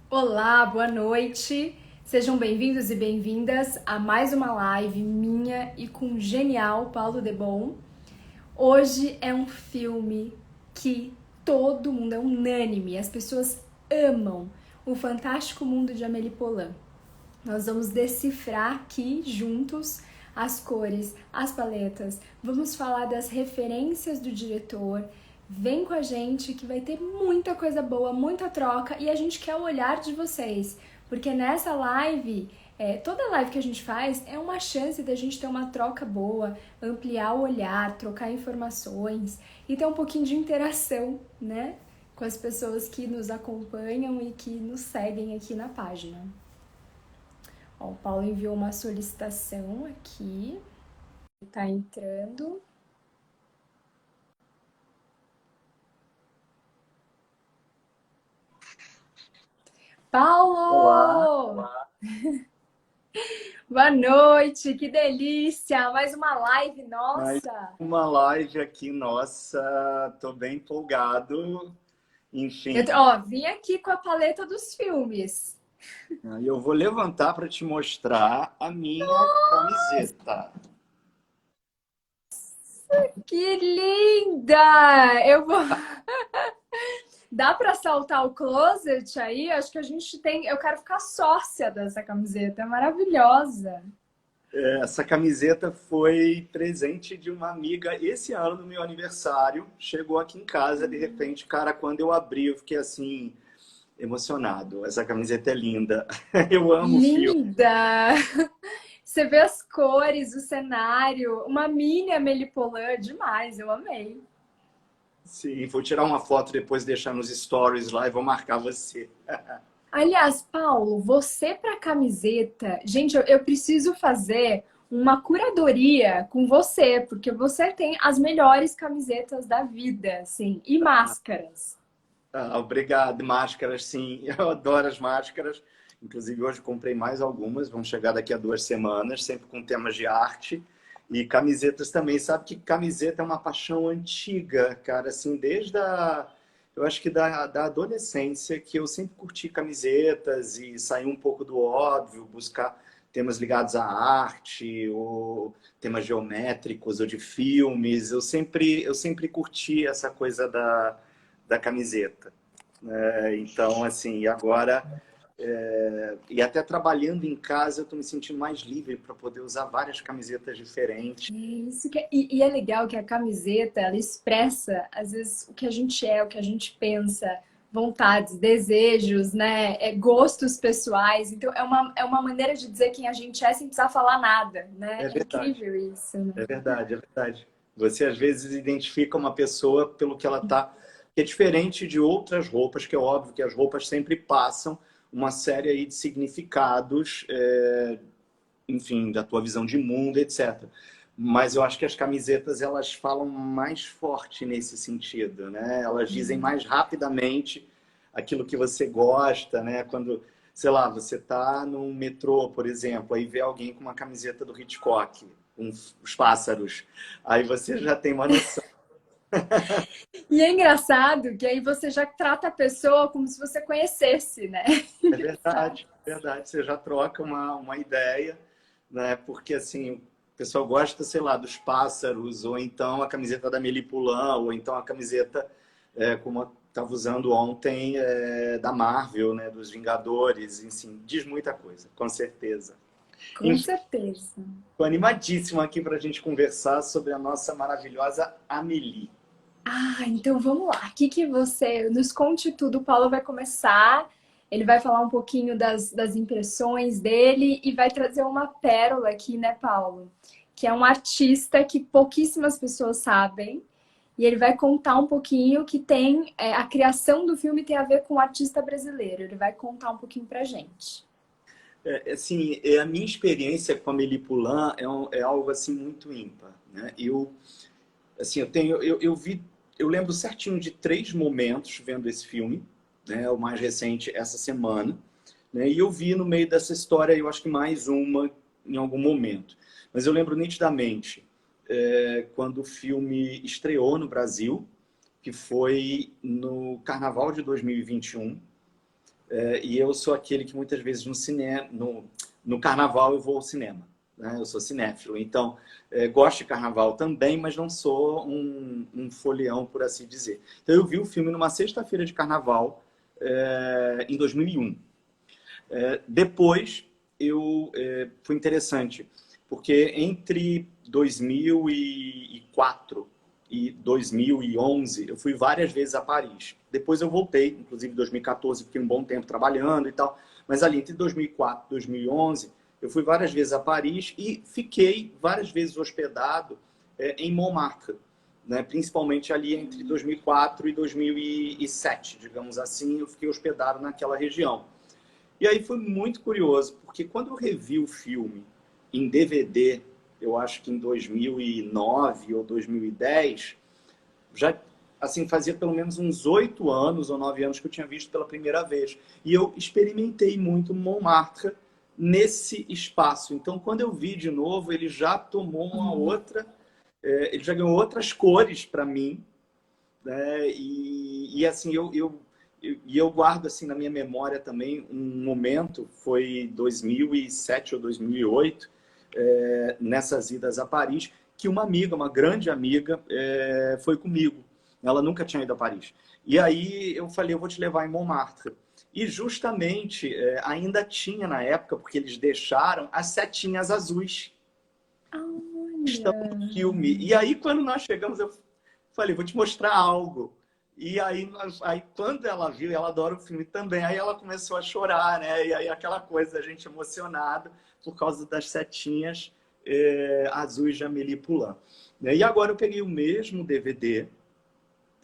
Olá, boa noite. Sejam bem-vindos e bem-vindas a mais uma live minha e com o genial Paulo Debon. Hoje é um filme que todo mundo é unânime, as pessoas amam, O Fantástico Mundo de Amélie Poulain. Nós vamos decifrar aqui juntos as cores, as paletas, vamos falar das referências do diretor. Vem com a gente que vai ter muita coisa boa, muita troca e a gente quer o olhar de vocês, porque nessa live, toda live que a gente faz é uma chance da gente ter uma troca boa, ampliar o olhar, trocar informações e ter um pouquinho de interação, né, com as pessoas que nos acompanham e que nos seguem aqui na página. Ó, o Paulo enviou uma solicitação aqui. Tá entrando. Olá, Paulo! Boa noite, que delícia! Mais uma live mais nossa! uma live aqui, nossa, tô bem empolgado. Enfim, Vim aqui com a paleta dos filmes. eu vou levantar para te mostrar a minha camiseta. Que linda! Eu vou. Dá para saltar o closet aí? Acho que a gente tem. Eu quero ficar sócia dessa camiseta, é maravilhosa. Essa camiseta foi presente de uma amiga esse ano, no meu aniversário. Chegou aqui em casa, de repente, cara, quando eu abri, eu fiquei assim, emocionado. Essa camiseta é linda. Eu amo o filme. Linda! Você vê as cores, o cenário, uma mini Amélie Poulain, demais, eu amei. Sim, vou tirar uma foto depois, deixar nos stories lá e vou marcar você. Aliás, Paulo, você para camiseta, gente, eu preciso fazer uma curadoria com você, porque você tem as melhores camisetas da vida, assim, e máscaras. Ah, obrigado. Máscaras, sim. Eu adoro as máscaras. Inclusive, hoje comprei mais algumas. Vão chegar daqui a 2 semanas, sempre com temas de arte. E camisetas também. Sabe que camiseta é uma paixão antiga, cara. Assim, eu acho que da adolescência, que eu sempre curti camisetas e sair um pouco do óbvio, buscar temas ligados à arte, ou temas geométricos, ou de filmes. Eu sempre curti essa coisa da camiseta. Então, assim, e agora, e até trabalhando em casa, eu estou me sentindo mais livre para poder usar várias camisetas diferentes. E é legal que a camiseta, ela expressa, às vezes, o que a gente é, o que a gente pensa, vontades, desejos, né? Gostos pessoais. Então, é uma maneira de dizer quem a gente é sem precisar falar nada, né? É É verdade, incrível isso, né? é verdade, é verdade. Você às vezes identifica uma pessoa pelo que ela tá, que é diferente de outras roupas, que é óbvio que as roupas sempre passam uma série aí de significados, enfim, da tua visão de mundo, etc. Mas eu acho que as camisetas elas falam mais forte nesse sentido, né? Elas dizem mais rapidamente aquilo que você gosta, né? Quando, sei lá, você tá num metrô, por exemplo, aí vê alguém com uma camiseta do Hitchcock, com os pássaros, aí você já tem uma noção. E é engraçado que aí você já trata a pessoa como se você conhecesse, né? É Engraçado. verdade, é verdade. Você já troca uma ideia, né? Porque assim, o pessoal gosta, sei lá, dos pássaros, ou então a camiseta da Amélie Poulain, ou então a camiseta, como eu estava usando ontem, da Marvel, né? Dos Vingadores, enfim, diz muita coisa, com certeza. Com Enfim, certeza. estou animadíssimo aqui para a gente conversar sobre a nossa maravilhosa Amélie. Então vamos lá. O que você nos conte tudo? O Paulo vai começar. Ele vai falar um pouquinho das impressões dele e vai trazer uma pérola aqui, né, Paulo? Que é um artista que pouquíssimas pessoas sabem. E ele vai contar um pouquinho que tem a criação do filme tem a ver com o artista brasileiro. Ele vai contar um pouquinho pra gente. Assim, a minha experiência com a Amélie Poulain é algo assim muito ímpar, né? Assim, eu lembro certinho de 3 momentos vendo esse filme, né? O mais recente essa semana, né? E eu vi no meio dessa história, eu acho que mais uma em algum momento. Mas eu lembro nitidamente quando o filme estreou no Brasil, que foi no Carnaval de 2021. E eu sou aquele que muitas vezes no carnaval eu vou ao cinema, né? Eu sou cinéfilo, então gosto de carnaval também, mas não sou um folião, por assim dizer. Então eu vi o filme numa sexta-feira de carnaval, em 2001. Depois, foi interessante, porque entre 2004 e 2011, eu fui várias vezes a Paris. Depois eu voltei, inclusive em 2014, fiquei um bom tempo trabalhando e tal. Mas ali entre 2004 e 2011, eu fui várias vezes a Paris e fiquei várias vezes hospedado em Montmartre, né? Principalmente ali entre 2004 e 2007, digamos assim, eu fiquei hospedado naquela região. E aí foi muito curioso, porque quando eu revi o filme em DVD, eu acho que em 2009 ou 2010, já assim fazia pelo menos uns 8 anos ou 9 anos que eu tinha visto pela primeira vez. E eu experimentei muito Montmartre nesse espaço. Então, quando eu vi de novo, ele já tomou uma outra... ele já ganhou outras cores para mim, né? E assim, eu guardo assim na minha memória também um momento, foi 2007 ou 2008, nessas idas a Paris, que uma amiga, uma grande amiga, foi comigo. Ela nunca tinha ido a Paris. E aí eu falei, eu vou te levar em Montmartre. E justamente ainda tinha na época, porque eles deixaram as setinhas azuis. Estão no filme. E aí quando nós chegamos, eu falei, vou te mostrar algo. E aí, quando ela viu, ela adora o filme também, aí ela começou a chorar, né? E aí aquela coisa, a gente emocionado por causa das setinhas azuis de Amélie Poulain. E agora eu peguei o mesmo DVD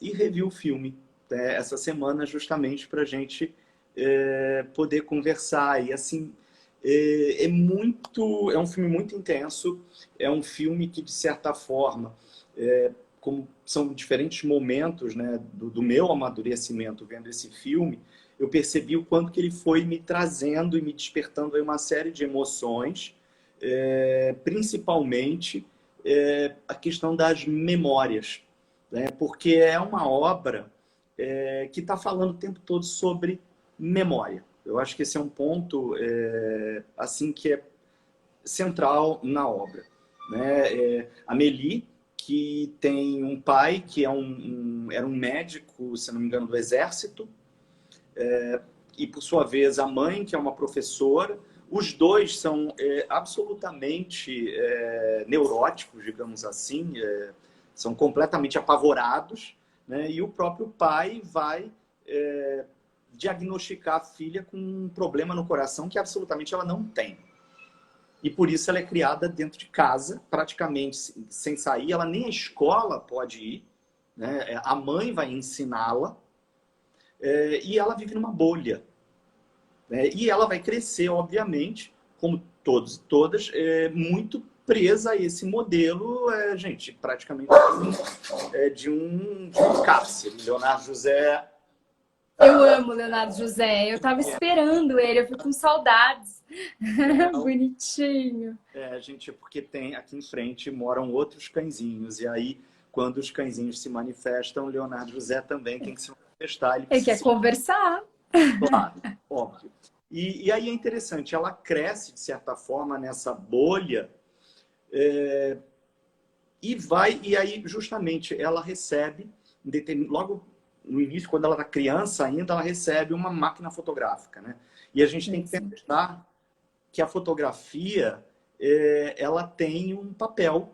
e revi o filme essa semana justamente para a gente poder conversar. E assim, é um filme muito intenso, é um filme que, de certa forma, como são diferentes momentos, né, do meu amadurecimento vendo esse filme, eu percebi o quanto que ele foi me trazendo e me despertando aí uma série de emoções, principalmente a questão das memórias, né, porque é uma obra que está falando o tempo todo sobre memória. Eu acho que esse é um ponto assim que é central na obra, né? Amélie, que tem um pai que era um médico, se não me engano, do exército, e por sua vez a mãe, que é uma professora. Os dois são absolutamente neuróticos, digamos assim, são completamente apavorados, né? E o próprio pai vai diagnosticar a filha com um problema no coração que absolutamente ela não tem. E por isso ela é criada dentro de casa, praticamente sem sair. Ela nem à escola pode ir, né? A mãe vai ensiná-la, e ela vive numa bolha. E ela vai crescer, obviamente, como todos e todas, muito presa a esse modelo, gente, praticamente de um cárcere. Leonardo José... Eu amo Leonardo José, eu tava esperando ele, eu fico com saudades. Bonitinho. Gente, porque tem aqui em frente moram outros cãezinhos, e aí, quando os cãezinhos se manifestam, Leonardo José também tem que se manifestar. Ele quer conversar. Claro, óbvio. E aí é interessante, ela cresce, de certa forma, nessa bolha, e aí, justamente, ela recebe, logo no início, quando ela era criança ainda, ela recebe uma máquina fotográfica, né? E a gente tem que pensar que a fotografia, ela tem um papel,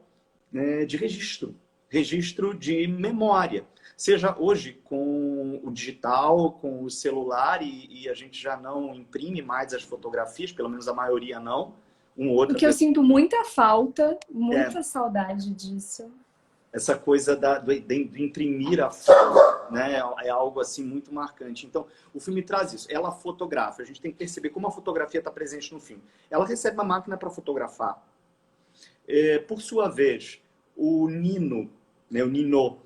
né, de registro de memória. Seja hoje com o digital, com o celular, e a gente já não imprime mais as fotografias, pelo menos a maioria não. O que eu sinto muita falta, muita saudade disso. Essa coisa de imprimir a foto, né? É algo assim muito marcante. Então, o filme traz isso. Ela fotografa. A gente tem que perceber como a fotografia está presente no filme. Ela recebe uma máquina para fotografar. Por sua vez, o Nino, né, o Nino,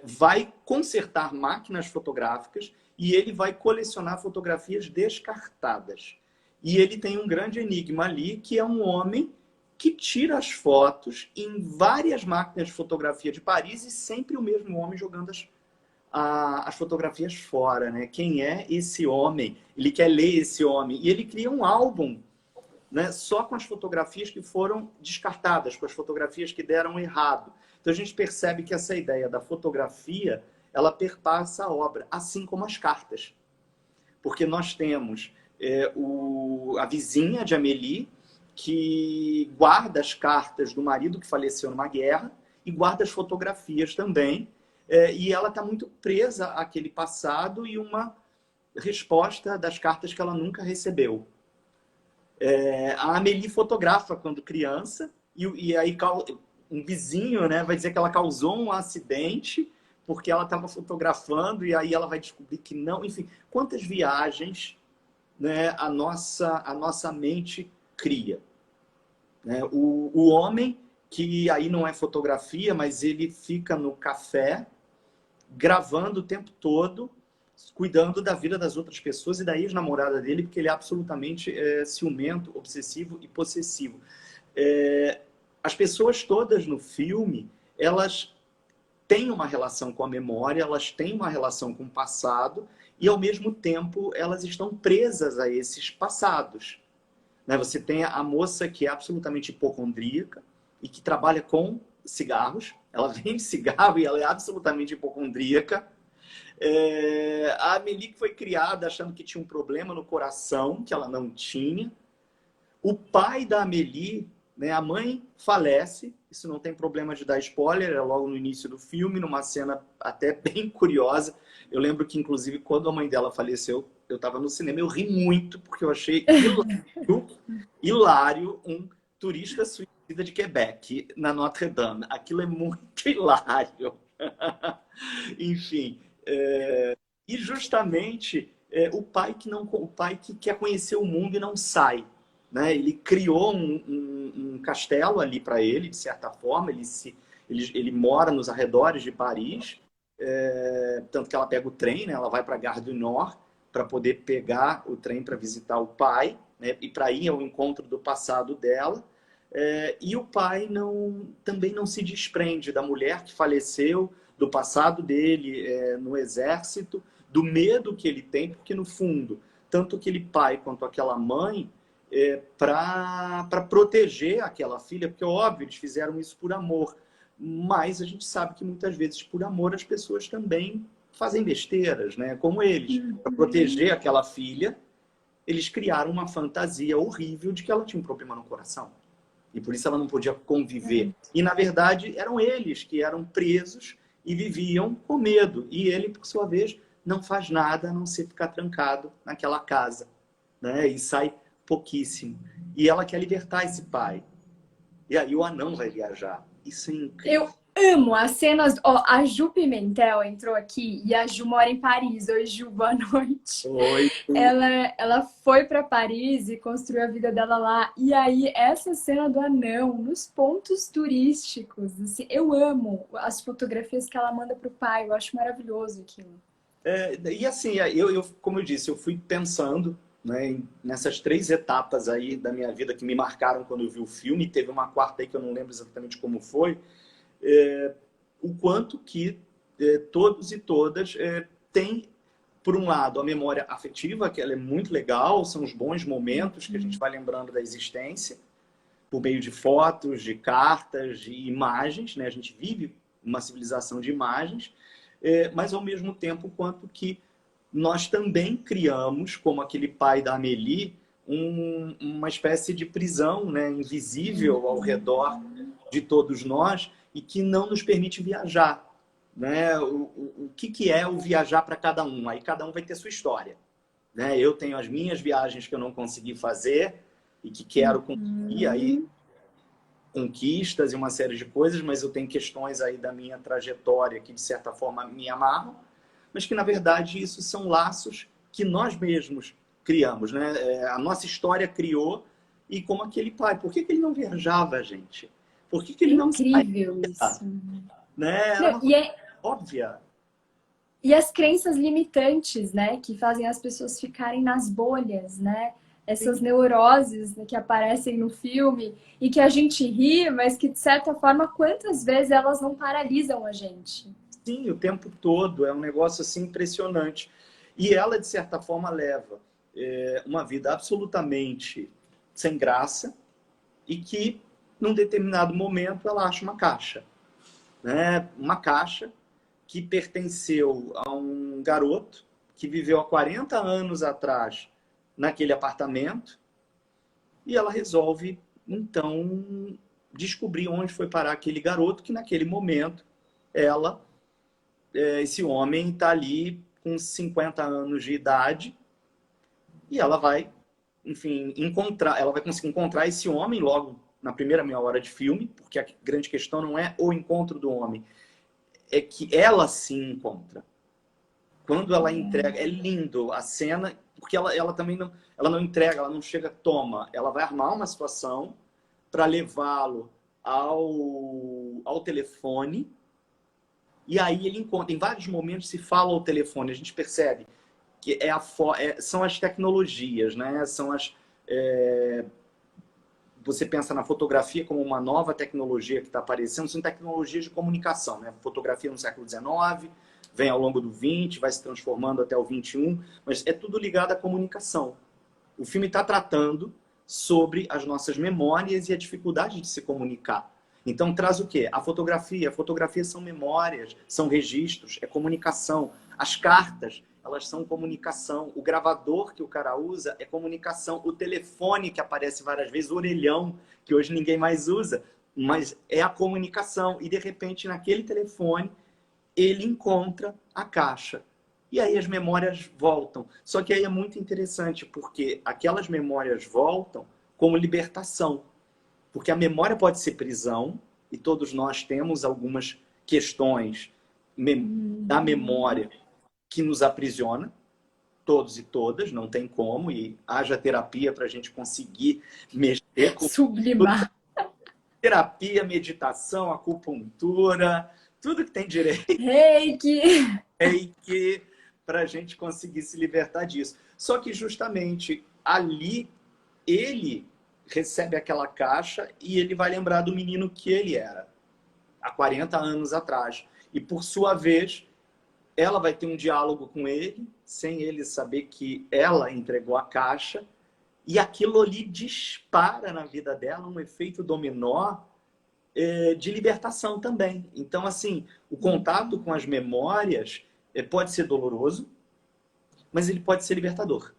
vai consertar máquinas fotográficas e ele vai colecionar fotografias descartadas. E ele tem um grande enigma ali, que é um homem que tira as fotos em várias máquinas de fotografia de Paris e sempre o mesmo homem jogando as fotografias fora, né? Quem é esse homem? Ele quer ler esse homem. E ele cria um álbum, né, só com as fotografias que foram descartadas, com as fotografias que deram errado. Então a gente percebe que essa ideia da fotografia, ela perpassa a obra, assim como as cartas. Porque nós temos a vizinha de Amélie, que guarda as cartas do marido que faleceu numa guerra e guarda as fotografias também. E ela está muito presa àquele passado e uma resposta das cartas que ela nunca recebeu. A Amélie fotografa quando criança e aí um vizinho, né, vai dizer que ela causou um acidente porque ela estava fotografando e aí ela vai descobrir que não. Enfim, quantas viagens, né, a nossa mente cria. Né? O homem, que aí não é fotografia, mas ele fica no café gravando o tempo todo, cuidando da vida das outras pessoas e da ex-namorada dele, porque ele é absolutamente ciumento, obsessivo e possessivo. As pessoas todas no filme, elas têm uma relação com a memória, elas têm uma relação com o passado e, ao mesmo tempo, elas estão presas a esses passados. Né? Você tem a moça que é absolutamente hipocondríaca e que trabalha com cigarros. Ela vende cigarro e ela é absolutamente hipocondríaca. A Amélie, que foi criada achando que tinha um problema no coração, que ela não tinha. O pai da Amélie, né, a mãe falece, isso não tem problema de dar spoiler, é logo no início do filme, numa cena até bem curiosa. Eu lembro que, inclusive, quando a mãe dela faleceu, eu estava no cinema, eu ri muito, porque eu achei hilário um turista suicida de Quebec, na Notre Dame. Aquilo é muito hilário. Enfim, e justamente o pai que quer conhecer o mundo e não sai. Né? Ele criou um castelo ali para ele, de certa forma. Ele mora nos arredores de Paris, tanto que ela pega o trem, né? Ela vai para a Gare du Nord para poder pegar o trem para visitar o pai, né? E para ir ao encontro do passado dela. E o pai também não se desprende da mulher que faleceu, do passado dele no exército, do medo que ele tem, porque no fundo, tanto aquele pai quanto aquela mãe, para proteger aquela filha, porque óbvio, eles fizeram isso por amor, mas a gente sabe que muitas vezes por amor as pessoas também fazem besteiras, né? Como eles. Para proteger aquela filha, eles criaram uma fantasia horrível de que ela tinha um problema no coração. E por isso ela não podia conviver. E, na verdade, eram eles que eram presos e viviam com medo. E ele, por sua vez, não faz nada a não ser ficar trancado naquela casa. Né? E sai pouquíssimo. E ela quer libertar esse pai. E aí o anão vai viajar. Isso é incrível. Eu amo as cenas... Ó, a Ju Pimentel entrou aqui e a Ju mora em Paris. Oi, Ju, boa noite. Oi. Ela foi para Paris e construiu a vida dela lá. E aí, essa cena do anão, nos pontos turísticos, assim, eu amo as fotografias que ela manda pro pai. Eu acho maravilhoso aquilo. E assim, como eu disse, eu fui pensando, né, nessas 3 etapas aí da minha vida que me marcaram quando eu vi o filme. Teve uma quarta aí que eu não lembro exatamente como foi. O quanto que todos e todas têm, por um lado, a memória afetiva, que ela é muito legal, são os bons momentos que a gente vai lembrando da existência, por meio de fotos, de cartas, de imagens, né? A gente vive uma civilização de imagens, mas ao mesmo tempo quanto que nós também criamos, como aquele pai da Amélie, uma espécie de prisão, né, invisível ao redor de todos nós e que não nos permite viajar. Né? O que é o viajar para cada um? Aí cada um vai ter sua história. Né? Eu tenho as minhas viagens que eu não consegui fazer e que quero conseguir, aí conquistas e uma série de coisas, mas eu tenho questões aí da minha trajetória que, de certa forma, me amarram, mas que, na verdade, isso são laços que nós mesmos criamos. Né? A nossa história criou, e como aquele pai. Por que ele não viajava, gente? Por que ele não saía? Incrível isso. Né? Era uma coisa óbvia. E as crenças limitantes, né? Que fazem as pessoas ficarem nas bolhas, né? Essas neuroses, né, que aparecem no filme e que a gente ri, mas que, de certa forma, quantas vezes elas não paralisam a gente? Sim, o tempo todo. É um negócio assim impressionante. E ela, de certa forma, leva uma vida absolutamente sem graça e que, num determinado momento, ela acha uma caixa. Né? Uma caixa que pertenceu a um garoto que viveu há 40 anos atrás naquele apartamento e ela resolve, então, descobrir onde foi parar aquele garoto que, naquele momento, esse homem está ali com 50 anos de idade e ela vai, enfim, ela vai conseguir encontrar esse homem logo na primeira meia hora de filme, porque a grande questão não é o encontro do homem, é que ela se encontra. Quando ela entrega, é lindo a cena, porque ela também não entrega, ela não chega, toma, ela vai armar uma situação para levá-lo ao telefone, e aí ele encontra, em vários momentos se fala ao telefone, a gente percebe que são as tecnologias, né? Você pensa na fotografia como uma nova tecnologia que está aparecendo, são tecnologias de comunicação, né? Fotografia no século XIX, vem ao longo do XX, vai se transformando até o XXI, mas é tudo ligado à comunicação. O filme está tratando sobre as nossas memórias e a dificuldade de se comunicar. Então traz o quê? A fotografia. A fotografia são memórias, são registros, é comunicação. As cartas, elas são comunicação. O gravador que o cara usa é comunicação. O telefone que aparece várias vezes, o orelhão, que hoje ninguém mais usa, mas é a comunicação. E de repente, naquele telefone, ele encontra a caixa. E aí as memórias voltam. Só que aí é muito interessante, porque aquelas memórias voltam como libertação. Porque a memória pode ser prisão, e todos nós temos algumas questões da memória que nos aprisiona, todos e todas, não tem como, e haja terapia para a gente conseguir mexer com... Sublimar. Terapia, meditação, acupuntura, tudo que tem direito. Reiki! Reiki, para a gente conseguir se libertar disso. Só que justamente ali, ele recebe aquela caixa e ele vai lembrar do menino que ele era, há 40 anos atrás. E, por sua vez, ela vai ter um diálogo com ele, sem ele saber que ela entregou a caixa, e aquilo ali dispara na vida dela um efeito dominó de libertação também. Então, assim, o contato com as memórias pode ser doloroso, mas ele pode ser libertador.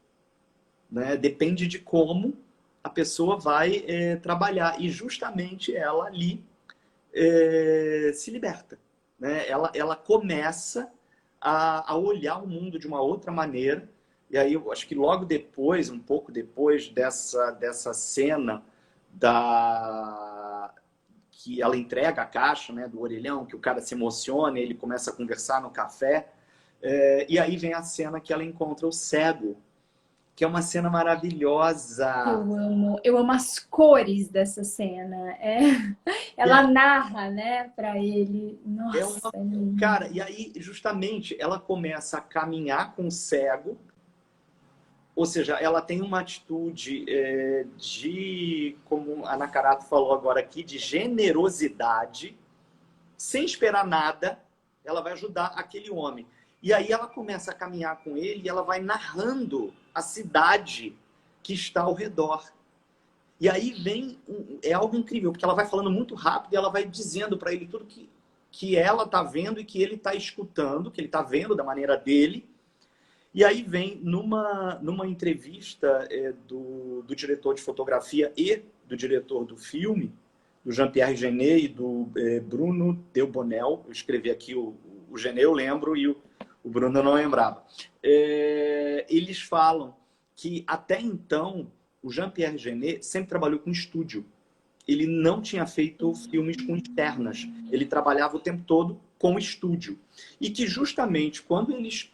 Né? Depende de como a pessoa vai trabalhar. E justamente ela ali se liberta. Né? Ela começa a olhar o mundo de uma outra maneira. E aí eu acho que logo depois, um pouco depois dessa cena que ela entrega a caixa, né, do orelhão, que o cara se emociona, ele começa a conversar no café. E aí vem a cena que ela encontra o cego, que é uma cena maravilhosa. Eu amo as cores dessa cena. Ela narra, né, para ele. Nossa, cara, e aí justamente ela começa a caminhar com o cego, ou seja, ela tem uma atitude como a Nakarato falou agora aqui, de generosidade, sem esperar nada, ela vai ajudar aquele homem. E aí ela começa a caminhar com ele e ela vai narrando a cidade que está ao redor. E aí é algo incrível, porque ela vai falando muito rápido e ela vai dizendo para ele tudo que ela está vendo e que ele está escutando, que ele está vendo da maneira dele. E aí vem numa entrevista do diretor de fotografia e do diretor do filme, do Jean-Pierre Jeunet e do Bruno Delbonnel. Eu escrevi aqui o Jeunet, eu lembro, e o Bruno não lembrava. Eles falam que até então o Jean-Pierre Jeunet sempre trabalhou com estúdio. Ele não tinha feito filmes com externas. Ele trabalhava o tempo todo com estúdio. E que justamente quando eles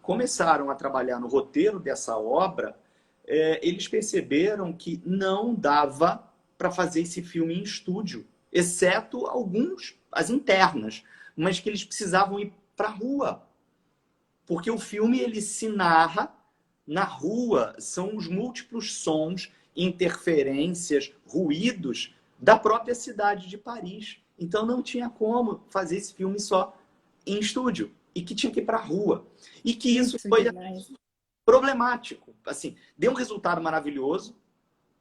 começaram a trabalhar no roteiro dessa obra, eles perceberam que não dava para fazer esse filme em estúdio, exceto as internas, mas que eles precisavam ir para a rua. Porque o filme ele se narra na rua, são os múltiplos sons, interferências, ruídos da própria cidade de Paris. Então não tinha como fazer esse filme só em estúdio e que tinha que ir para a rua. E que isso Isso foi demais. problemático. Assim, deu um resultado maravilhoso,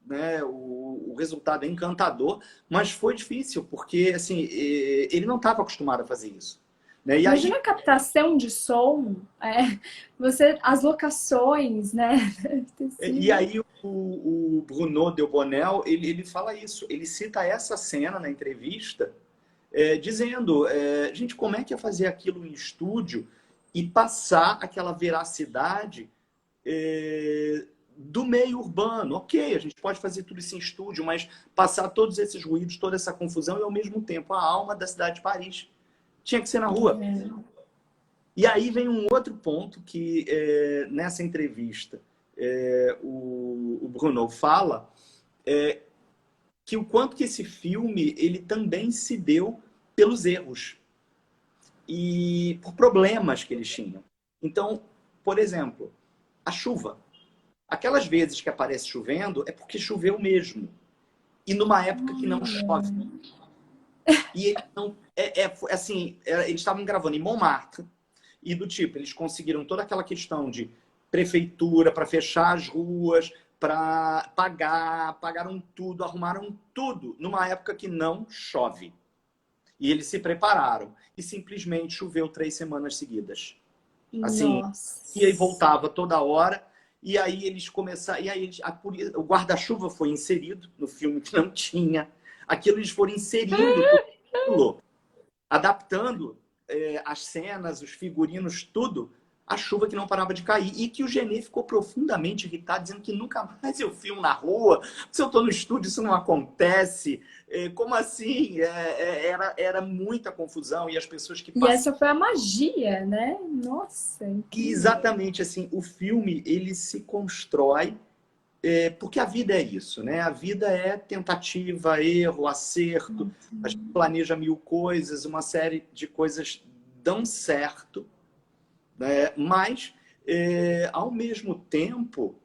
né? O resultado é encantador, mas foi difícil, porque assim, ele não estava acostumado a fazer isso. Né? E Imagina aí, a captação de som, as locações, né? Deve ter e sido. aí o Bruno Delbonnel, ele fala isso, ele cita essa cena na entrevista, dizendo, gente, como é que é fazer aquilo em estúdio e passar aquela veracidade do meio urbano? Ok, a gente pode fazer tudo isso em estúdio, mas passar todos esses ruídos, toda essa confusão e ao mesmo tempo a alma da cidade de Paris. Tinha que ser na rua. E aí vem um outro ponto que nessa entrevista o Bruno fala que o quanto que esse filme ele também se deu pelos erros e por problemas que eles tinham. Então, por exemplo, a chuva. Aquelas vezes que aparece chovendo é porque choveu mesmo. E numa época que não chove. E eles não, eles estavam gravando em Montmartre e do tipo, eles conseguiram toda aquela questão de prefeitura para fechar as ruas, para pagaram tudo, arrumaram tudo numa época que não chove. E eles se prepararam. E simplesmente choveu 3 semanas seguidas. Assim, e aí Nossa. voltava toda hora. E aí eles começaram. E aí o guarda-chuva foi inserido no filme que não tinha. Aquilo eles foram inserindo tudo, aquilo, adaptando as cenas, os figurinos, tudo, a chuva que não parava de cair. E que o Genê ficou profundamente irritado, dizendo que nunca mais eu filmo na rua. Se eu estou no estúdio, isso não acontece. Como assim? Era muita confusão. E as pessoas que E passavam. essa foi a magia, né? Nossa, E incrível. exatamente assim, o filme ele se constrói porque a vida é isso, né? A vida é tentativa, erro, acerto. A gente planeja 1000 coisas, uma série de coisas dão certo, né? Mas ao mesmo tempo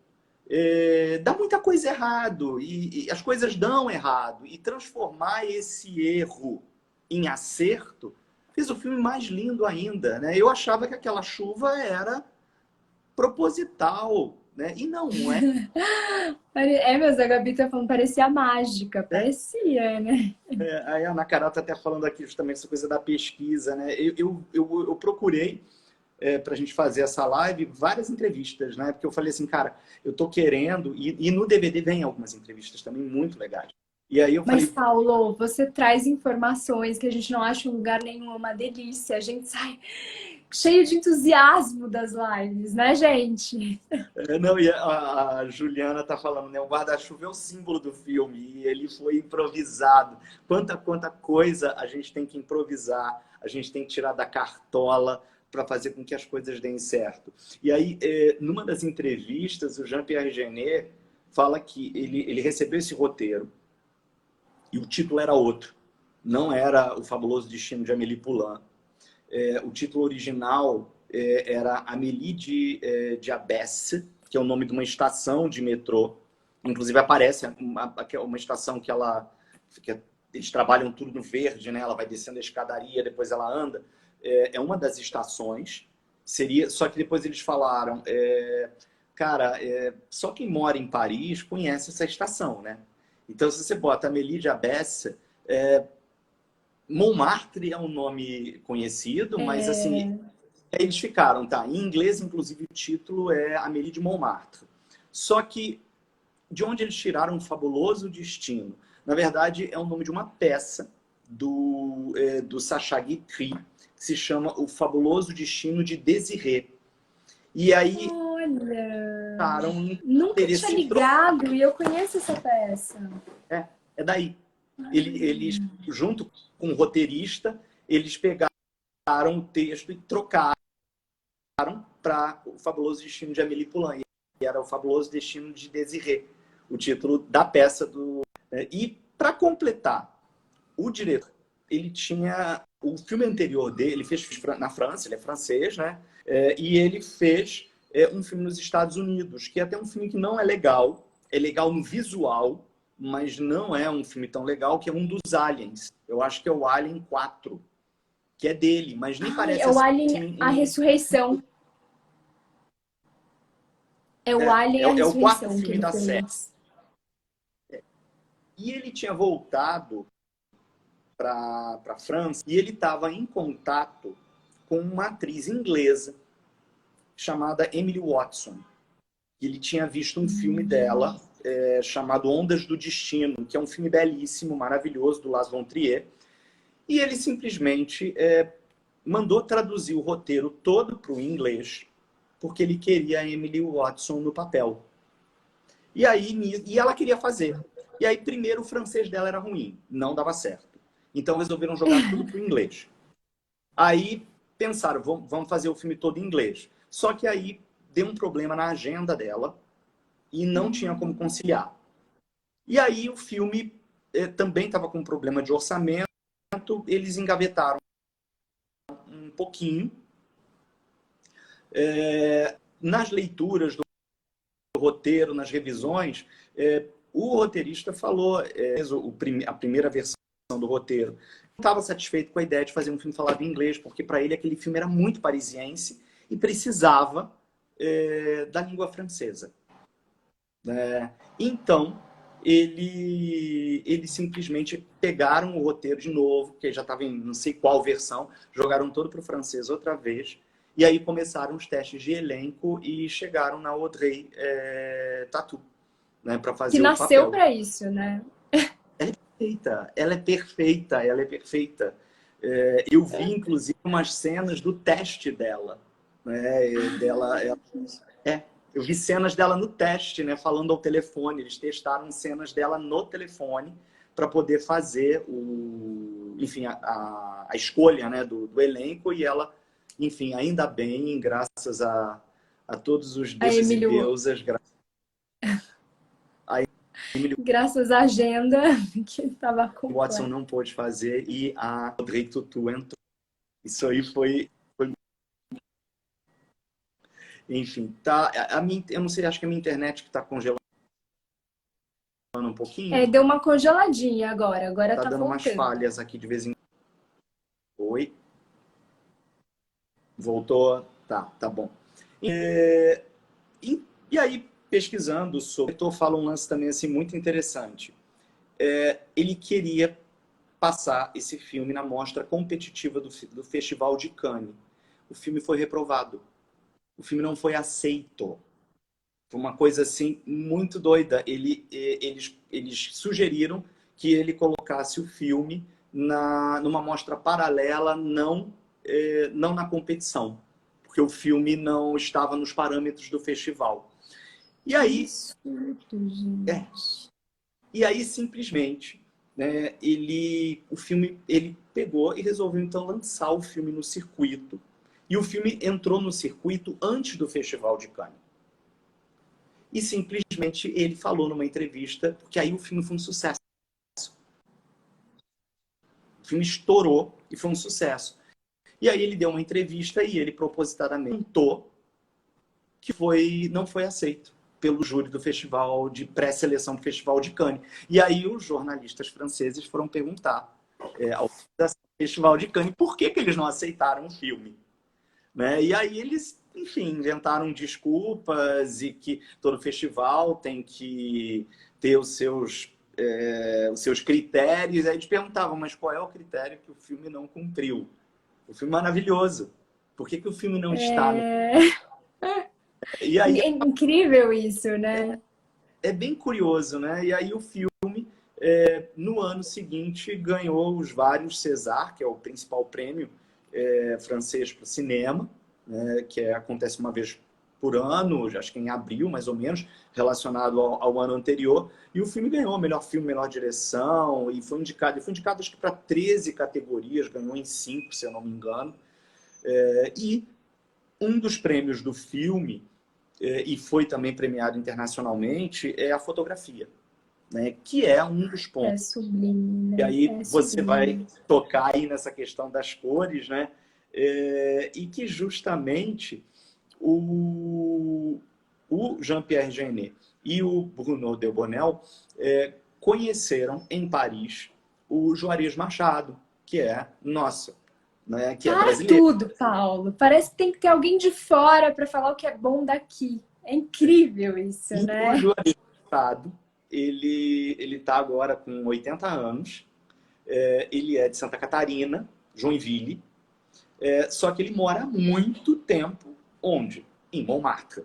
dá muita coisa errado e as coisas dão errado e transformar esse erro em acerto fez o filme mais lindo ainda, né? Eu achava que aquela chuva era proposital, né? E não é. Mas a Gabi tá falando, parecia mágica, Né? parecia, né? Aí a Ana Carol está até falando aqui justamente essa coisa da pesquisa, né? Eu procurei para a gente fazer essa live várias entrevistas, né? Porque eu falei assim, cara, eu tô querendo, e no DVD vem algumas entrevistas também muito legais. E aí eu Mas, falei, Paulo, você traz informações que a gente não acha em lugar nenhum, é uma delícia. A gente sai cheio de entusiasmo das lives, né, gente? não, e a Juliana tá falando, né? O guarda-chuva é o símbolo do filme e ele foi improvisado. Quanta coisa a gente tem que improvisar, a gente tem que tirar da cartola para fazer com que as coisas deem certo. E aí, numa das entrevistas, o Jean-Pierre Jeunet fala que ele recebeu esse roteiro e o título era outro. Não era O Fabuloso Destino de Amélie Poulain. O título original era Amélie de Abbesse, que é o nome de uma estação de metrô. Inclusive aparece uma estação que eles trabalham tudo no verde, né? Ela vai descendo a escadaria, depois ela anda. É uma das estações. Só que depois eles falaram, cara, só quem mora em Paris conhece essa estação, né? Então, se você bota Amélie de Abbesse, Montmartre é um nome conhecido, mas assim, eles ficaram, tá? Em inglês, inclusive, o título é Amélie de Montmartre. Só que de onde eles tiraram o Fabuloso Destino? Na verdade, é o nome de uma peça do Sacha Guitry, que se chama O Fabuloso Destino de Désiré. E aí, Olha, tiraram um nunca tinha interesse. ligado e eu conheço essa peça. É daí. Eles, junto com o roteirista, eles pegaram o texto e trocaram para O Fabuloso Destino de Amélie Poulain. E era O Fabuloso Destino de Désiré, o título da peça E para completar, o diretor, ele tinha o filme anterior dele, ele fez na França, ele é francês, né? E ele fez um filme nos Estados Unidos, que é até um filme que não é legal no visual, mas não é um filme tão legal, que é um dos Aliens. Eu acho que é o Alien 4, que é dele, mas nem Ai, parece é o assim Alien, a ressurreição. É o Alien, a é o quarto ressurreição que filme ele da série. fez. E ele tinha voltado para a França e ele estava em contato com uma atriz inglesa chamada Emily Watson. Ele tinha visto um filme dela chamado Ondas do Destino, que é um filme belíssimo, maravilhoso, do Lars von Trier. E ele simplesmente mandou traduzir o roteiro todo para o inglês, porque ele queria a Emily Watson no papel. E ela queria fazer. E aí, primeiro, o francês dela era ruim, não dava certo. Então, resolveram jogar tudo para o inglês. Aí, pensaram, vamos fazer o filme todo em inglês. Só que aí, deu um problema na agenda dela e não tinha como conciliar. E aí, o filme também estava com um problema de orçamento, eles engavetaram um pouquinho. Nas leituras do roteiro, nas revisões, o roteirista falou, a primeira versão do roteiro, não estava satisfeito com a ideia de fazer um filme falado em inglês, porque para ele aquele filme era muito parisiense e precisava da língua francesa. Então, eles simplesmente pegaram o roteiro de novo, que já estava em não sei qual versão, jogaram todo para o francês outra vez, e aí começaram os testes de elenco e chegaram na Audrey Tautou, né, para Que fazer o nasceu papel. para isso, né? Ela é perfeita, ela é perfeita. Eu vi, inclusive, umas cenas do teste dela. Né, eu vi cenas dela no teste, né, falando ao telefone. Eles testaram cenas dela no telefone para poder fazer enfim, a escolha, né, do elenco. E ela, enfim, ainda bem, graças a todos os A deuses e Emily, deusas, a Emily graças à agenda que estava Watson completa. não pôde fazer e a Audrey Tautou entrou. Isso aí foi enfim, tá. Eu não sei, acho que a minha internet que está congelando um pouquinho. Deu uma congeladinha agora Tá tá dando umas voltando. falhas aqui de vez em quando. Oi? Voltou? Tá bom. E aí, pesquisando sobre. O diretor fala um lance também assim, muito interessante. Ele queria passar esse filme na mostra competitiva do Festival de Cannes. O filme foi reprovado. O filme não foi aceito. Foi uma coisa assim muito doida. Eles sugeriram que ele colocasse o filme numa mostra paralela, não na competição, porque o filme não estava nos parâmetros do festival. E aí, Absurdo, gente. e aí simplesmente, né, ele pegou e resolveu então lançar o filme no circuito. E o filme entrou no circuito antes do Festival de Cannes. E simplesmente ele falou numa entrevista, porque aí o filme foi um sucesso. O filme estourou e foi um sucesso. E aí ele deu uma entrevista e ele propositadamente contou que não foi aceito pelo júri do festival de pré-seleção do Festival de Cannes. E aí os jornalistas franceses foram perguntar ao Festival de Cannes por que eles não aceitaram o filme. Né? E aí eles, enfim, inventaram desculpas e que todo festival tem que ter os seus critérios. Aí eles perguntavam, mas qual é o critério que o filme não cumpriu? O filme é maravilhoso. Por que o filme não está no... E aí É incrível isso, né? é bem curioso, né? E aí o filme, no ano seguinte, ganhou os vários César, que é o principal prêmio francês para o cinema, né? Que acontece uma vez por ano, acho que em abril, mais ou menos, relacionado ao ano anterior. E o filme ganhou melhor filme, melhor direção, e foi indicado acho que para 13 categorias, ganhou em 5, se eu não me engano. E um dos prêmios do filme, e foi também premiado internacionalmente, é a fotografia, né? Que é um dos É pontos. sublime, E né? aí É você vai sublime. tocar aí nessa questão das cores, né? E que justamente o Jean-Pierre Jeunet e o Bruno Delbonnel conheceram em Paris o Juarez Machado, que é, nossa, né, que é Para brasileiro. tudo, Paulo. Parece que tem que ter alguém de fora para falar o que é bom daqui. É incrível isso, E o né? Juarez Machado, ele está agora com 80 anos, ele é de Santa Catarina, Joinville, só que ele mora há muito tempo onde? Em Montmartre.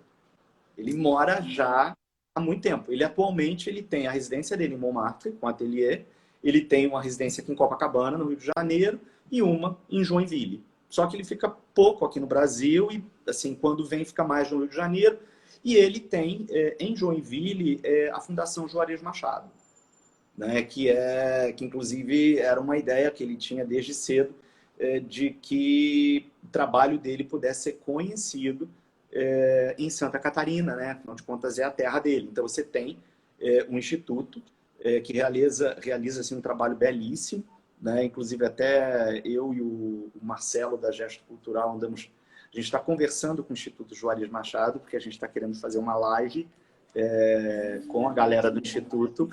Ele mora já há muito tempo. Ele atualmente ele tem a residência dele em Montmartre, com ateliê. Ele tem uma residência aqui em Copacabana, no Rio de Janeiro, e uma em Joinville. Só que ele fica pouco aqui no Brasil e, assim, quando vem, fica mais no Rio de Janeiro. E ele tem, em Joinville, a Fundação Juarez Machado, né? Que inclusive era uma ideia que ele tinha desde cedo, de que o trabalho dele pudesse ser conhecido em Santa Catarina, né? Afinal de contas é a terra dele. Então você tem um instituto que realiza assim, um trabalho belíssimo, né? Inclusive até eu e o Marcelo da Gesto Cultural andamos, a gente está conversando com o Instituto Juarez Machado porque a gente está querendo fazer uma live com a galera do Instituto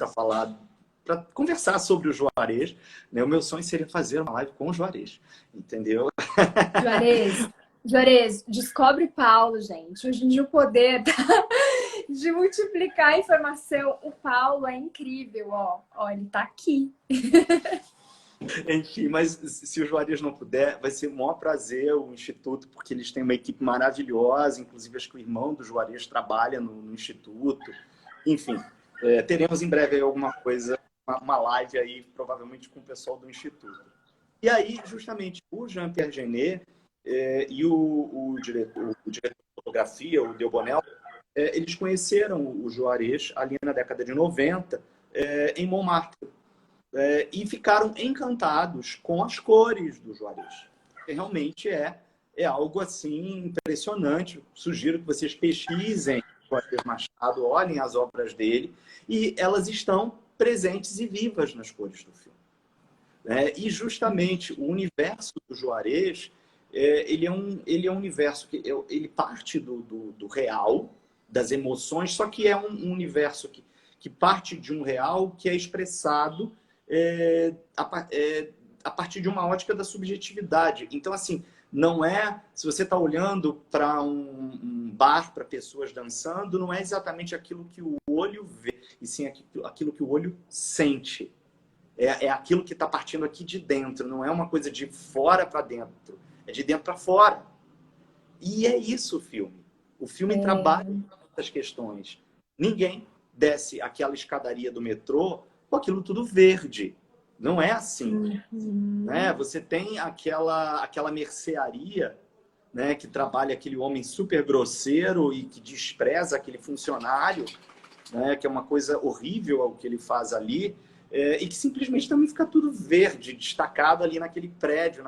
para conversar sobre o Juarez, né? O meu sonho seria fazer uma live com o Juarez, entendeu? Juarez, Juarez, descobre Paulo, gente. Hoje em dia o poder de multiplicar a informação, o Paulo é incrível, ó. Ó, ele tá aqui. Enfim, mas se o Juarez não puder, vai ser um maior prazer o Instituto, porque eles têm uma equipe maravilhosa, inclusive acho que o irmão do Juarez trabalha no Instituto. Enfim, teremos em breve aí alguma coisa, uma live aí, provavelmente com o pessoal do Instituto. E aí, justamente, o Jean-Pierre Jeunet e o diretor de fotografia, o Delbonnel, eles conheceram o Juarez ali na década de 90, em Montmartre, e ficaram encantados com as cores do Juarez. Realmente é algo assim impressionante. Sugiro que vocês pesquisem o Juarez Machado, olhem as obras dele, e elas estão presentes e vivas nas cores do filme. E justamente o universo do Juarez, ele é um universo que ele parte do real, das emoções, só que é um universo que parte de um real que é expressado a partir de uma ótica da subjetividade. Então, assim, não é... Se você está olhando para um bar, para pessoas dançando, não é exatamente aquilo que o olho vê, e sim aquilo que o olho sente. É aquilo que está partindo aqui de dentro, não é uma coisa de fora para dentro, é de dentro para fora. E é isso o filme. O filme trabalha essas questões. Ninguém desce aquela escadaria do metrô com aquilo tudo verde. Não é assim. Né? Você tem aquela mercearia, né, que trabalha aquele homem super grosseiro e que despreza aquele funcionário, né, que é uma coisa horrível o que ele faz ali, e que simplesmente também fica tudo verde, destacado ali naquele prédio,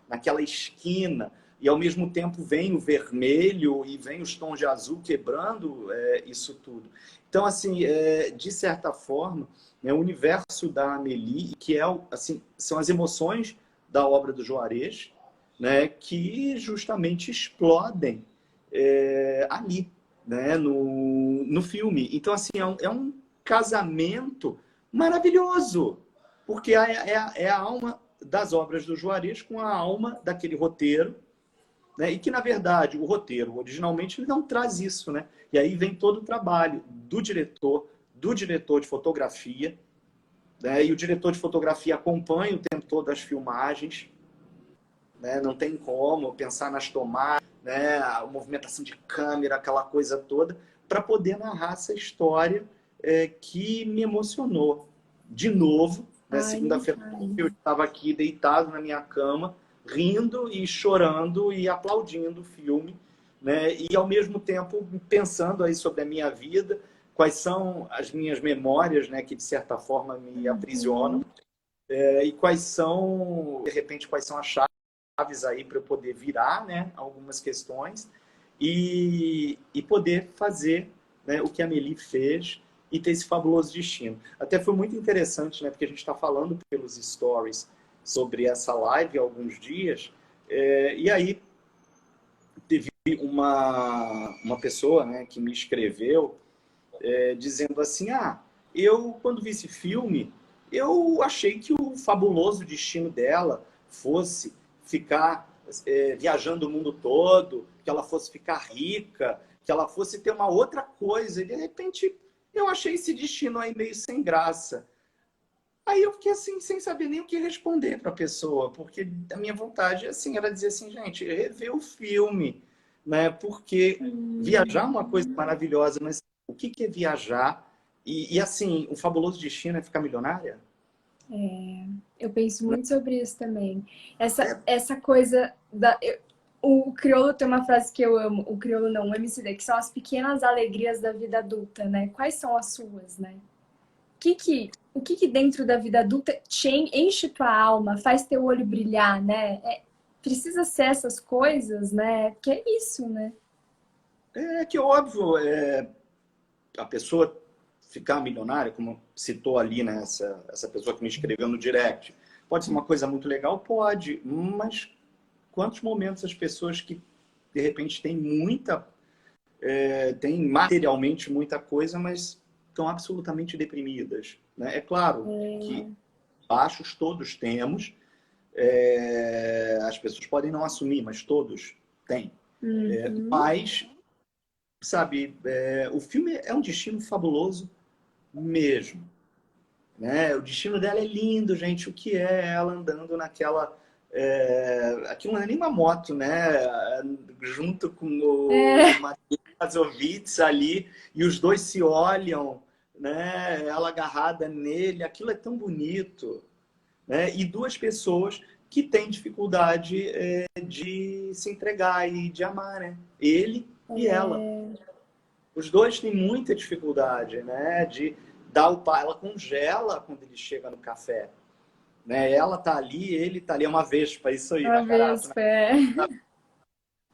naquela esquina, e ao mesmo tempo vem o vermelho e vem os tons de azul quebrando isso tudo. Então, assim, de certa forma, o universo da Amélie, que assim, são as emoções da obra do Juarez, né, que justamente explodem ali, né, no filme. Então, assim, é um casamento maravilhoso, porque é a alma das obras do Juarez com a alma daquele roteiro, né? E que, na verdade, o roteiro, originalmente, ele não traz isso, né? E aí vem todo o trabalho do diretor de fotografia, né? E o diretor de fotografia acompanha o tempo todo as filmagens, né? Não tem como pensar nas tomadas, né? A movimentação de câmera, aquela coisa toda, para poder narrar essa história que me emocionou. De novo, né? Segunda-feira eu estava aqui deitado na minha cama, rindo e chorando e aplaudindo o filme, né? E ao mesmo tempo pensando aí sobre a minha vida, quais são as minhas memórias, né, que de certa forma me aprisionam, e quais são, de repente, quais são as chaves aí para eu poder virar, né, algumas questões e poder fazer, né, o que a Amélie fez e ter esse fabuloso destino. Até foi muito interessante, né, porque a gente está falando pelos stories sobre essa live há alguns dias, e aí teve uma pessoa, né, que me escreveu dizendo assim, eu quando vi esse filme, eu achei que o fabuloso destino dela fosse ficar viajando o mundo todo, que ela fosse ficar rica, que ela fosse ter uma outra coisa. E de repente eu achei esse destino aí meio sem graça. Aí eu fiquei assim, sem saber nem o que responder para a pessoa, porque a minha vontade assim, era dizer assim, gente, rever o filme, né? Porque viajar é uma coisa maravilhosa, mas o que é viajar? E assim, o fabuloso destino é ficar milionária? Eu penso muito sobre isso também. Essa coisa da. O Criolo tem uma frase que eu amo, o Criolo não, o MCD, que são as pequenas alegrias da vida adulta, né? Quais são as suas, né? O que dentro da vida adulta enche tua alma, faz teu olho brilhar, né? Precisa ser essas coisas, né? Porque é isso, né? É que óbvio, a pessoa ficar milionária, como citou ali, né, essa pessoa que me escreveu no direct, pode ser uma coisa muito legal? Pode, mas quantos momentos as pessoas que de repente têm têm materialmente muita coisa, mas estão absolutamente deprimidas, né? É claro que baixos todos temos, as pessoas podem não assumir, mas todos têm. Mas, sabe, o filme é um destino fabuloso mesmo, né? O destino dela é lindo, gente. O que é ela andando naquela... aquilo não é nem uma moto, né? Junto com o Matheus Mazovitz ali, e os dois se olham, né? Ela agarrada nele, aquilo é tão bonito, né? E duas pessoas que têm dificuldade de se entregar e de amar, né? Ele e ela. Os dois têm muita dificuldade, né? De dar o par. Ela congela quando ele chega no café, né? Ela tá ali, ele tá ali, é uma vespa, isso aí, Uma Nakarato, vez,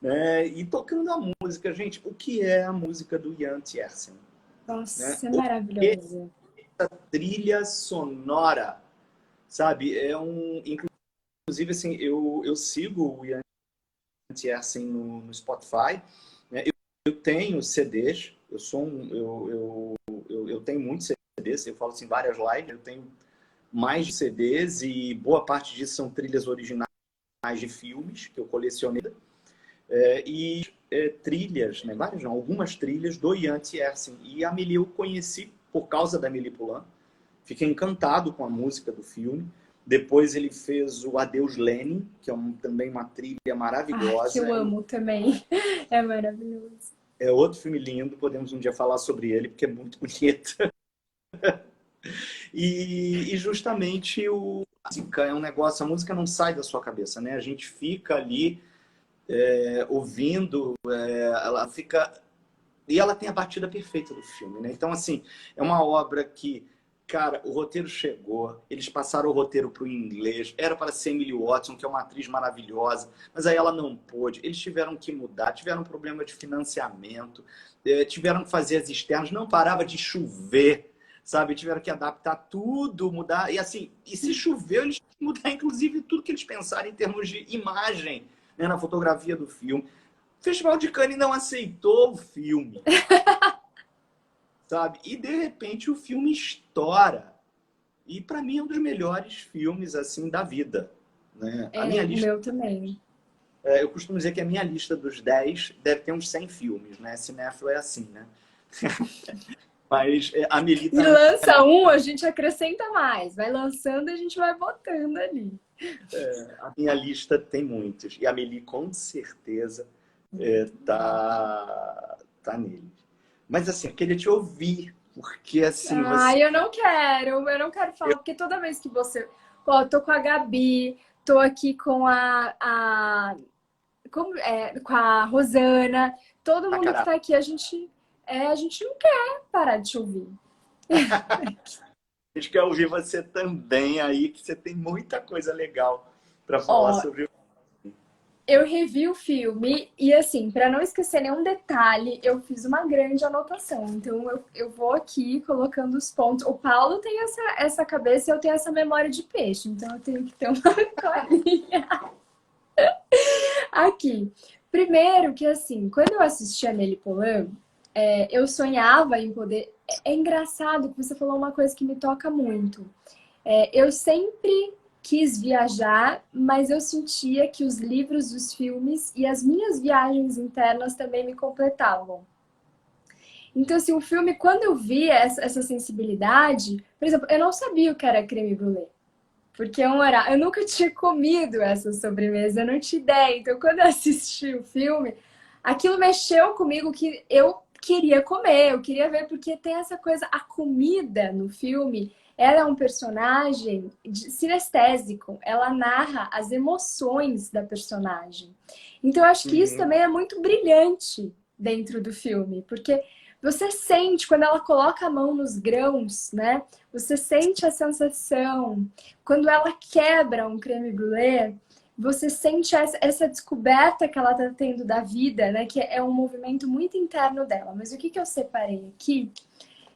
né? E tocando a música, gente, o que é a música do Ian Tiersen? Né? Nossa, é O que é maravilhoso. essa trilha sonora, sabe? Inclusive, assim, eu sigo o Ian Tiersen no Spotify, né? Eu tenho CDs, eu tenho muitos CDs, eu falo assim, várias lives, eu tenho mais de CDs e boa parte disso são trilhas originais de filmes que eu colecionei. Trilhas, né? Várias não, algumas trilhas do Ian Tiersen. E a Amélie eu conheci por causa da Amélie Poulain. Fiquei encantado com a música do filme. Depois ele fez o Adeus Lenin, que é também uma trilha maravilhosa. Que eu amo também. É maravilhoso. É outro filme lindo, podemos um dia falar sobre ele, porque é muito bonito. E justamente a música é um negócio, a música não sai da sua cabeça, né? A gente fica ali ouvindo, ela fica... E ela tem a batida perfeita do filme, né? Então, assim, é uma obra que, cara, o roteiro chegou, eles passaram o roteiro para o inglês, era para ser Emily Watson, que é uma atriz maravilhosa, mas aí ela não pôde, eles tiveram que mudar, tiveram um problema de financiamento, tiveram que fazer as externas, não parava de chover, sabe? Tiveram que adaptar tudo, mudar, e assim, e se choveu, eles tinham que mudar, inclusive, tudo que eles pensaram em termos de imagem, né, na fotografia do filme. O Festival de Cannes não aceitou o filme, sabe? E, de repente, o filme estoura. E, para mim, é um dos melhores filmes, assim, da vida, né? A minha O lista... meu também. Eu costumo dizer que a minha lista dos 10 deve ter uns 100 filmes, né? Cinéfilo é assim, né? Mas a Amélie E lança um, a gente acrescenta mais. Vai lançando, a gente vai botando ali. a minha lista tem muitos. E a Amélie, com certeza, tá nele. Mas, assim, eu queria te ouvir, porque, assim, Eu não quero falar, porque toda vez que você... Ó, tô com a Gabi, tô aqui com com a Rosana, todo mundo que tá aqui, a gente não quer parar de te ouvir. A gente quer ouvir você também aí, que você tem muita coisa legal para falar Ó, sobre. eu revi o filme e, assim, para não esquecer nenhum detalhe, eu fiz uma grande anotação. Então, eu vou aqui colocando os pontos. O Paulo tem essa cabeça e eu tenho essa memória de peixe. Então, eu tenho que ter uma colinha aqui. Primeiro que, assim, quando eu assisti a Amélie Poulain, eu sonhava em poder... É engraçado que você falou uma coisa que me toca muito. Eu sempre quis viajar, mas eu sentia que os livros, os filmes e as minhas viagens internas também me completavam. Então, assim, o filme, quando eu vi essa sensibilidade, por exemplo, eu não sabia o que era creme brulee. Porque eu nunca tinha comido essa sobremesa, eu não tinha ideia. Então, quando eu assisti o filme, aquilo mexeu comigo que eu queria comer, eu queria ver, porque tem essa coisa, a comida no filme, ela é um personagem sinestésico, ela narra as emoções da personagem. Então, eu acho que isso Uhum. também é muito brilhante dentro do filme, porque você sente, quando ela coloca a mão nos grãos, né? Você sente a sensação. Quando ela quebra um creme brulee, você sente essa descoberta que ela está tendo da vida, né? Que é um movimento muito interno dela. Mas o que eu separei aqui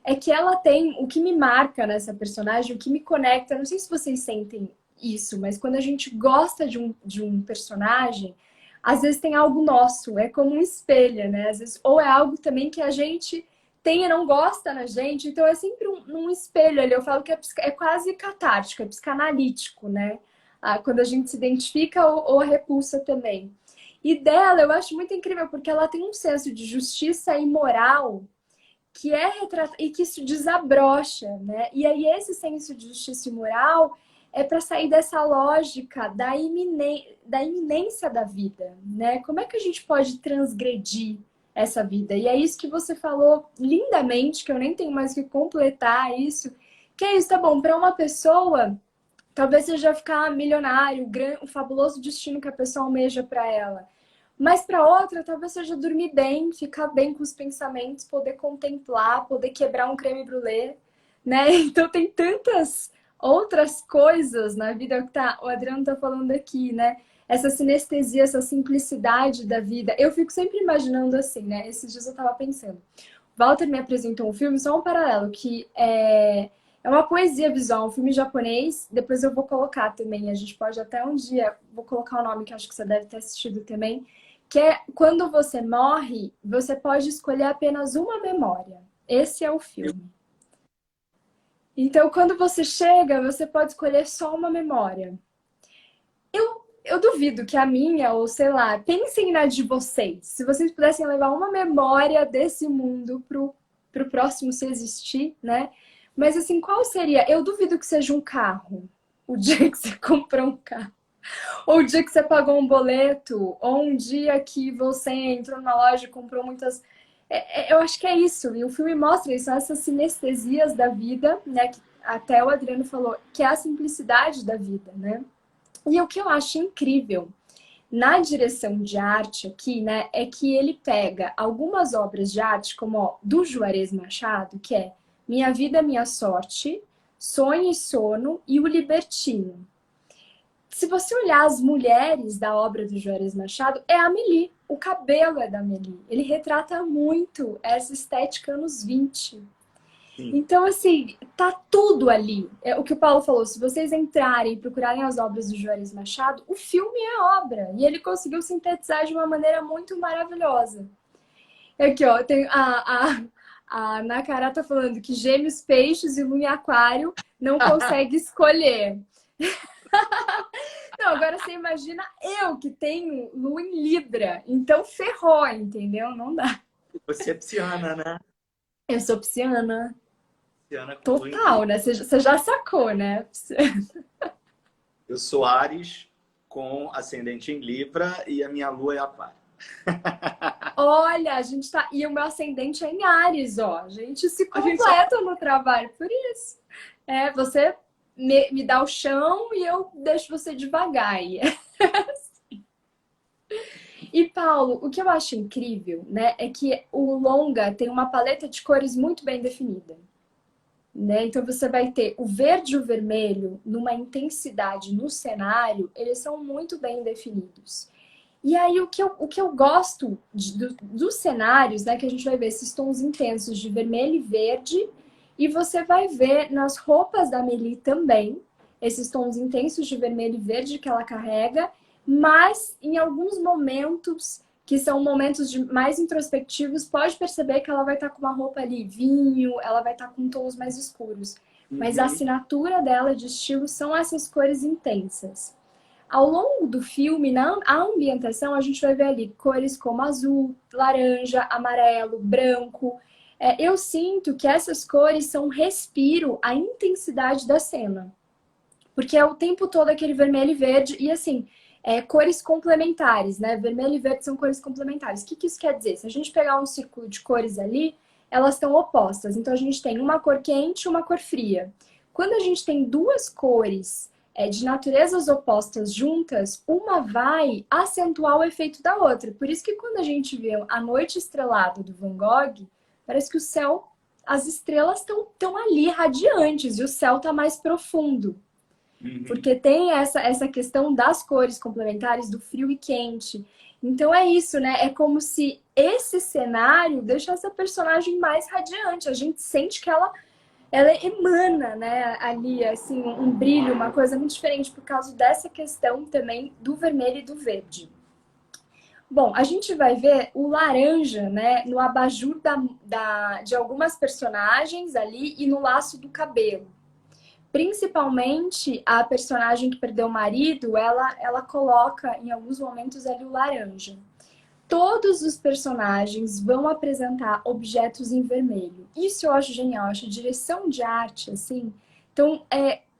é que ela tem o que me marca nessa personagem, o que me conecta. Não sei se vocês sentem isso, mas quando a gente gosta de um personagem, às vezes tem algo nosso, é como um espelho, né? Às vezes, ou é algo também que a gente tem e não gosta na gente, então é sempre um espelho ali. Eu falo que é quase catártico, é psicanalítico, né? Quando a gente se identifica ou repulsa também. E dela eu acho muito incrível, porque ela tem um senso de justiça e moral que é retratado e que isso desabrocha, né? E aí esse senso de justiça e moral é para sair dessa lógica da iminência da vida, né? Como é que a gente pode transgredir essa vida? E é isso que você falou lindamente, que eu nem tenho mais que completar isso, que é isso, tá bom, para uma pessoa, talvez seja ficar milionário, o fabuloso destino que a pessoa almeja para ela. Mas para outra, talvez seja dormir bem, ficar bem com os pensamentos, poder contemplar, poder quebrar um creme brulee, né? Então tem tantas outras coisas na vida que o Adriano tá falando aqui, né? Essa sinestesia, essa simplicidade da vida. Eu fico sempre imaginando assim, né? Esses dias eu tava pensando. Walter me apresentou um filme, só um paralelo, que é uma poesia visual, um filme japonês. Depois eu vou colocar também. A gente pode até um dia, vou colocar o nome que acho que você deve ter assistido também, que é quando você morre, você pode escolher apenas uma memória. Esse é o filme. Então, quando você chega, você pode escolher só uma memória. Eu duvido que a minha, ou sei lá, pensem na de vocês. Se vocês pudessem levar uma memória desse mundo pro próximo se existir, né? Mas assim, qual seria? Eu duvido que seja um carro. O dia que você comprou um carro. Ou o dia que você pagou um boleto. Ou um dia que você entrou numa loja e comprou muitas. Eu acho que é isso. E o filme mostra isso, essas sinestesias da vida, né? Que até o Adriano falou, que é a simplicidade da vida, né? E o que eu acho incrível na direção de arte aqui, né, é que ele pega algumas obras de arte, como ó, do Juarez Machado, que é Minha Vida, Minha Sorte, Sonho e Sono e O Libertino. Se você olhar as mulheres da obra do Juarez Machado, é a Amélie. O cabelo é da Amélie. Ele retrata muito essa estética anos 20. Sim. Então, assim, tá tudo ali. É o que o Paulo falou, se vocês entrarem e procurarem as obras do Juarez Machado, o filme é obra. E ele conseguiu sintetizar de uma maneira muito maravilhosa. Aqui, ó, tem a Nakara tá falando que Gêmeos, Peixes e Lua em Aquário não consegue escolher. Não, agora você imagina eu que tenho Lua em Libra. Então ferrou, entendeu? Não dá. Você é pisciana, né? Eu sou pisciana. Pisciana com lua em Total, né? Libra. Você já sacou, né? Eu sou Áries com ascendente em Libra e a minha lua é Aquário. Olha, a gente tá. E o meu ascendente é em Áries, ó. A gente se A gente só completa no trabalho, por isso. É, você me dá o chão e eu deixo você devagar. E, Paulo, o que eu acho incrível, né, é que o longa tem uma paleta de cores muito bem definida. Né? Então você vai ter o verde e o vermelho numa intensidade no cenário, eles são muito bem definidos. E aí o que eu gosto dos cenários, né, que a gente vai ver esses tons intensos de vermelho e verde, e você vai ver nas roupas da Amélie também, esses tons intensos de vermelho e verde que ela carrega, mas em alguns momentos que são momentos mais introspectivos, pode perceber que ela vai estar com uma roupa ali, vinho, ela vai estar com tons mais escuros. Mas a Uhum. assinatura dela de estilo são essas cores intensas. Ao longo do filme, na ambientação, a gente vai ver ali cores como azul, laranja, amarelo, branco. Eu sinto que essas cores são um respiro à intensidade da cena. Porque é o tempo todo aquele vermelho e verde, e assim, cores complementares, né? Vermelho e verde são cores complementares. O que isso quer dizer? Se a gente pegar um círculo de cores ali, elas estão opostas. Então a gente tem uma cor quente e uma cor fria. Quando a gente tem duas cores de naturezas opostas juntas, uma vai acentuar o efeito da outra. Por isso que quando a gente vê a Noite Estrelada do Van Gogh, parece que o céu, as estrelas estão ali radiantes e o céu está mais profundo. Uhum. Porque tem essa questão das cores complementares, do frio e quente. Então é isso, né? É como se esse cenário deixasse a personagem mais radiante. A gente sente que ela emana, né, ali, assim, um brilho, uma coisa muito diferente por causa dessa questão também do vermelho e do verde. Bom, a gente vai ver o laranja, né, no abajur de algumas personagens ali e no laço do cabelo. Principalmente a personagem que perdeu o marido, ela coloca em alguns momentos ali o laranja. Todos os personagens vão apresentar objetos em vermelho. Isso eu acho genial, eu acho direção de arte, assim. Então,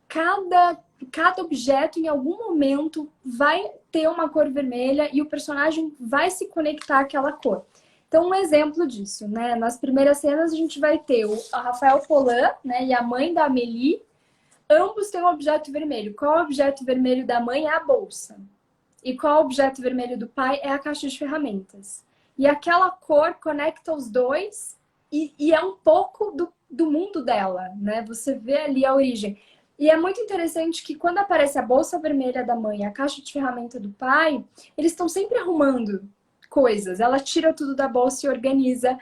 cada objeto em algum momento vai ter uma cor vermelha e o personagem vai se conectar àquela cor. Então, um exemplo disso, né? Nas primeiras cenas a gente vai ter o Rafael Polan, né, e a mãe da Amélie. Ambos têm um objeto vermelho. Qual é o objeto vermelho da mãe? É a bolsa. E qual é o objeto vermelho do pai? É a caixa de ferramentas. E aquela cor conecta os dois e é um pouco do mundo dela, né? Você vê ali a origem. E é muito interessante que quando aparece a bolsa vermelha da mãe e a caixa de ferramenta do pai, eles estão sempre arrumando coisas. Ela tira tudo da bolsa e organiza.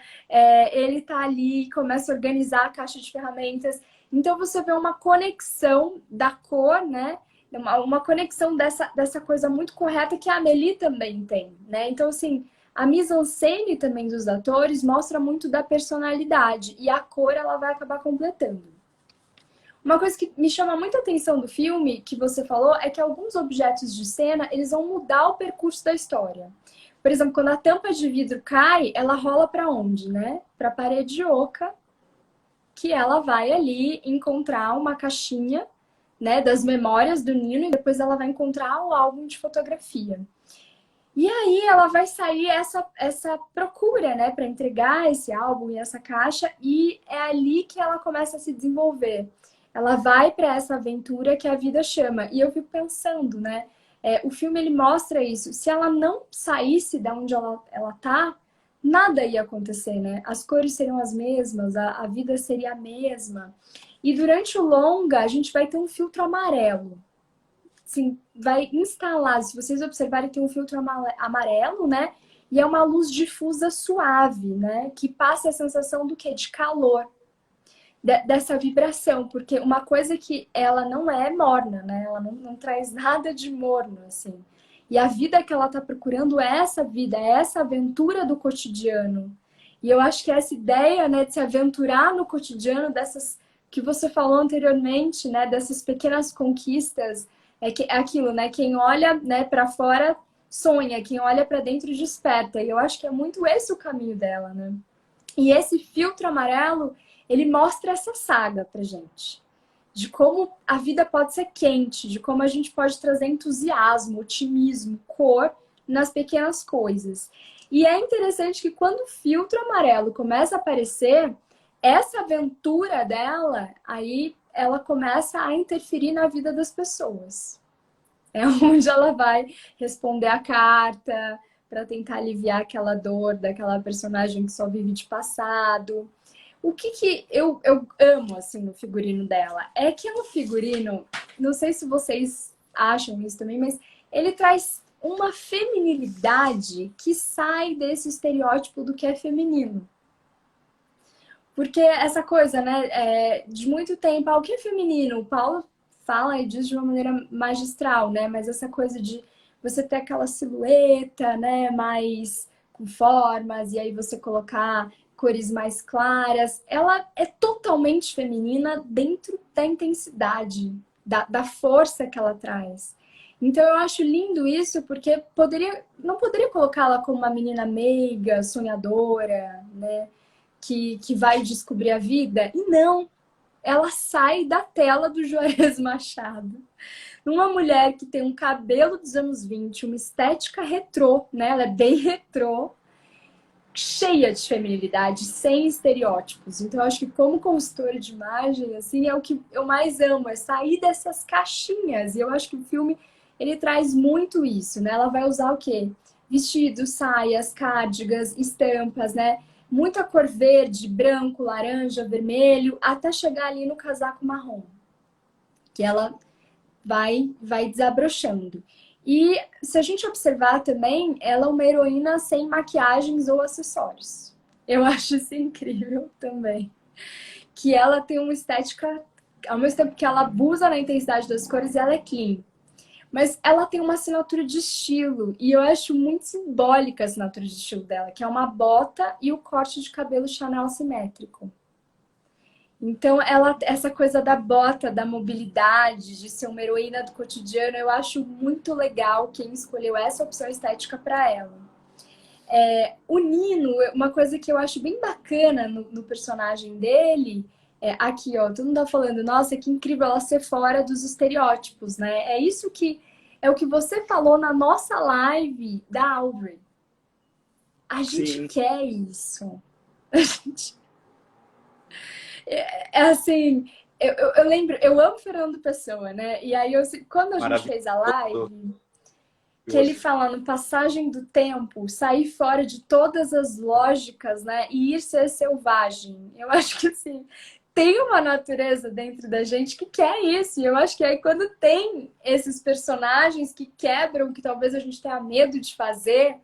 Ele tá ali e começa a organizar a caixa de ferramentas. Então você vê uma conexão da cor, né? Uma conexão dessa coisa muito correta que a Amélie também tem, né? Então, assim, a mise-en-scène também dos atores mostra muito da personalidade e a cor ela vai acabar completando. Uma coisa que me chama muita atenção do filme, que você falou, é que alguns objetos de cena, eles vão mudar o percurso da história. Por exemplo, quando a tampa de vidro cai, ela rola para onde, né? Para a parede oca, que ela vai ali encontrar uma caixinha, né, das memórias do Nino e depois ela vai encontrar o álbum de fotografia. E aí ela vai sair essa procura, né, para entregar esse álbum e essa caixa e é ali que ela começa a se desenvolver. Ela vai para essa aventura que a vida chama. E eu fico pensando, né, o filme ele mostra isso. Se ela não saísse da onde ela tá, nada ia acontecer, né? As cores seriam as mesmas, a vida seria a mesma. E durante o longa, a gente vai ter um filtro amarelo. Sim, vai instalar, se vocês observarem, tem um filtro amarelo, né? E é uma luz difusa suave, né? Que passa a sensação do quê? De calor. Dessa vibração, porque uma coisa que ela não é morna, né? Ela não traz nada de morno, assim. E a vida que ela tá procurando é essa vida, é essa aventura do cotidiano. E eu acho que essa ideia, né, de se aventurar no cotidiano, dessas que você falou anteriormente, né, dessas pequenas conquistas, é aquilo, né? Quem olha, né, para fora sonha, quem olha para dentro desperta. E eu acho que é muito esse o caminho dela, né? E esse filtro amarelo, ele mostra essa saga pra gente. De como a vida pode ser quente, de como a gente pode trazer entusiasmo, otimismo, cor nas pequenas coisas. E é interessante que quando o filtro amarelo começa a aparecer, essa aventura dela, aí ela começa a interferir na vida das pessoas. É onde ela vai responder a carta para tentar aliviar aquela dor daquela personagem que só vive de passado. O que eu amo, assim, no figurino dela é que é um figurino, não sei se vocês acham isso também, mas ele traz uma feminilidade que sai desse estereótipo do que é feminino. Porque essa coisa, né, de muito tempo, o que é feminino? O Paulo fala e diz de uma maneira magistral, né? Mas essa coisa de você ter aquela silhueta, né, mais com formas, e aí você colocar cores mais claras. Ela é totalmente feminina dentro da intensidade, da força que ela traz. Então eu acho lindo isso, porque não poderia colocá-la como uma menina meiga, sonhadora, né? Que vai descobrir a vida. E não, ela sai da tela do Juarez Machado. Uma mulher que tem um cabelo dos anos 20, uma estética retrô, né? Ela é bem retrô, cheia de feminilidade, sem estereótipos. Então, eu acho que como consultora de imagem, assim, é o que eu mais amo, é sair dessas caixinhas. E eu acho que o filme, ele traz muito isso, né? Ela vai usar o quê? Vestidos, saias, cardigans, estampas, né? Muita cor verde, branco, laranja, vermelho, até chegar ali no casaco marrom, que ela vai desabrochando. E se a gente observar também, ela é uma heroína sem maquiagens ou acessórios. Eu acho isso incrível também. Que ela tem uma estética, ao mesmo tempo que ela abusa na intensidade das cores, ela é clean. Mas ela tem uma assinatura de estilo, e eu acho muito simbólica a assinatura de estilo dela, que é uma bota e o corte de cabelo Chanel simétrico. Então, essa coisa da bota, da mobilidade, de ser uma heroína do cotidiano, eu acho muito legal quem escolheu essa opção estética para ela. O Nino, uma coisa que eu acho bem bacana no personagem dele, aqui, ó, todo mundo tá falando, nossa, que incrível ela ser fora dos estereótipos, né? É isso que é o que você falou na nossa live da Audrey. A gente Sim, quer isso. A gente é assim, eu lembro, eu amo Fernando Pessoa, né? E aí, quando a gente fez a maravilhoso. live, que ele fala no passagem do tempo, sair fora de todas as lógicas, né? E ir ser selvagem. Eu acho que, assim, tem uma natureza dentro da gente que quer isso. E eu acho que aí, quando tem esses personagens que quebram, que talvez a gente tenha medo de fazer,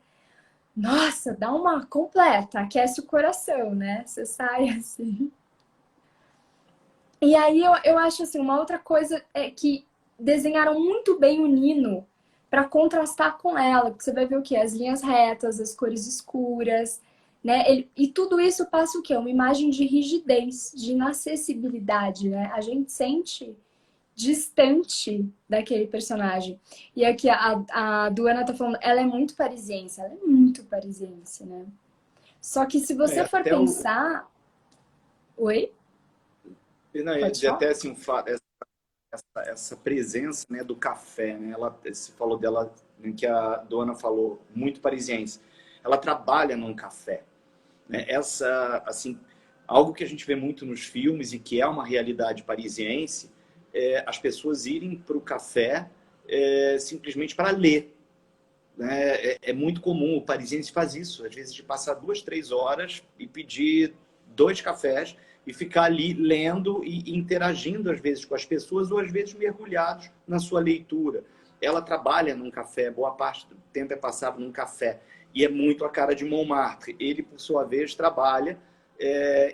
nossa, dá uma completa, aquece o coração, né? Você sai assim. E aí eu acho assim, uma outra coisa é que desenharam muito bem o Nino para contrastar com ela, porque você vai ver o que? As linhas retas, as cores escuras, né? E tudo isso passa o quê? Uma imagem de rigidez, de inacessibilidade, né? A gente sente distante daquele personagem. E aqui a Duana tá falando, ela é muito parisiense, ela é muito parisiense, né? Só que se você for Até o. pensar. Oi? Não, ia Pode dizer falar? até assim, essa presença, né, do café, né? Ela se falou dela, em que a dona falou, muito parisiense. Ela trabalha num café, né? Essa, assim, algo que a gente vê muito nos filmes e que é uma realidade parisiense, é as pessoas irem para o café simplesmente para ler, né? É muito comum, o parisiense faz isso, às vezes de passar 2, 3 horas e pedir 2 cafés e ficar ali lendo e interagindo às vezes com as pessoas ou às vezes mergulhados na sua leitura. Ela trabalha num café, boa parte do tempo é passado num café e é muito a cara de Montmartre. Ele, por sua vez, trabalha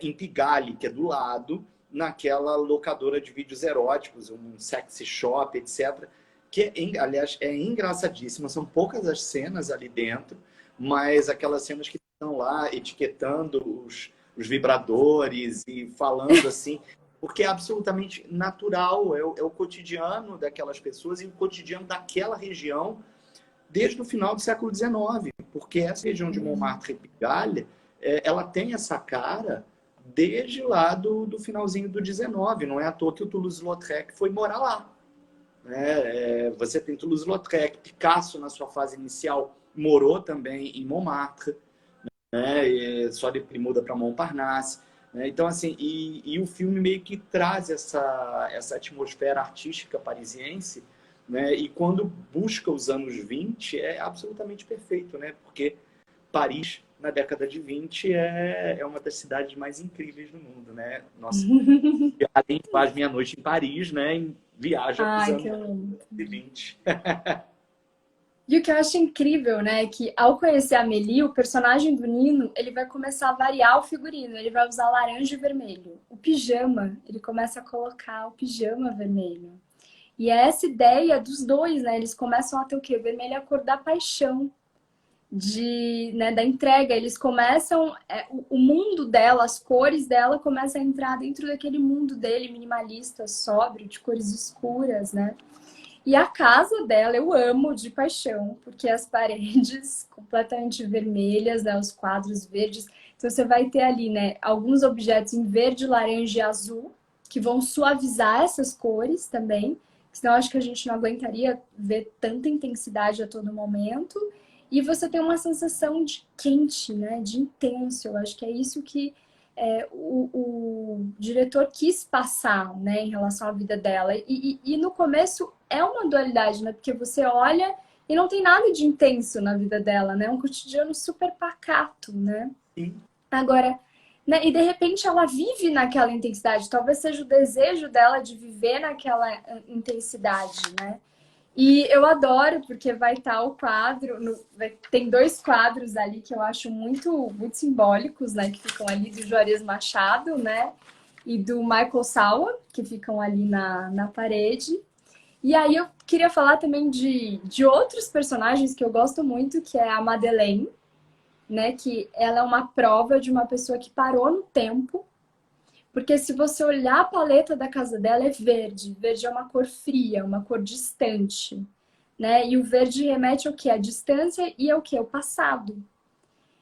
em Pigalle, que é do lado, naquela locadora de vídeos eróticos, um sexy shop, etc., que, aliás, é engraçadíssima. São poucas as cenas ali dentro, mas aquelas cenas que estão lá etiquetando os vibradores e falando assim, porque é absolutamente natural, é o cotidiano daquelas pessoas e o cotidiano daquela região desde o final do século XIX, porque essa região de Montmartre e Pigalle, ela tem essa cara desde lá do finalzinho do XIX. Não é à toa que o Toulouse-Lautrec foi morar lá. Você tem Toulouse-Lautrec, Picasso na sua fase inicial morou também em Montmartre, né? Só depois muda para Montparnasse, né? Então assim, e o filme meio que traz essa atmosfera artística parisiense, né? E quando busca os anos 20 é absolutamente perfeito, né? Porque Paris na década de 20 é uma das cidades mais incríveis do mundo, né? Nossa, além faz Minha Noite em Paris, né? Viaja para os Ai, que anos lindo. 20. E o que eu acho incrível, né, é que ao conhecer a Amélie, o personagem do Nino, ele vai começar a variar o figurino. Ele vai usar laranja e vermelho. O pijama, ele começa a colocar o pijama vermelho. E é essa ideia dos dois, né? Eles começam a ter o quê? Vermelho é a cor da paixão, né, da entrega. Eles começam, o mundo dela, as cores dela começam a entrar dentro daquele mundo dele, minimalista, sóbrio, de cores escuras, né? E a casa dela eu amo de paixão, porque as paredes completamente vermelhas, né, os quadros verdes. Então você vai ter ali, né, alguns objetos em verde, laranja e azul, que vão suavizar essas cores também. Senão acho que a gente não aguentaria ver tanta intensidade a todo momento. E você tem uma sensação de quente, né, de intenso. Eu acho que é isso que o diretor quis passar, né, em relação à vida dela. E no começo é uma dualidade, né? Porque você olha e não tem nada de intenso na vida dela, né? É um cotidiano super pacato, né? Sim. Agora, né? E de repente ela vive naquela intensidade. Talvez seja o desejo dela de viver naquela intensidade, né? E eu adoro, porque vai estar o quadro, tem dois quadros ali que eu acho muito, muito simbólicos, né? Que ficam ali do Juarez Machado, né? E do Michael Sawa, que ficam ali na parede. E aí eu queria falar também de outros personagens que eu gosto muito, que é a Madeleine, né? Que ela é uma prova de uma pessoa que parou no tempo. Porque se você olhar a paleta da casa dela é verde. Verde é uma cor fria, uma cor distante, né? E o verde remete ao que? A distância e ao que? O passado.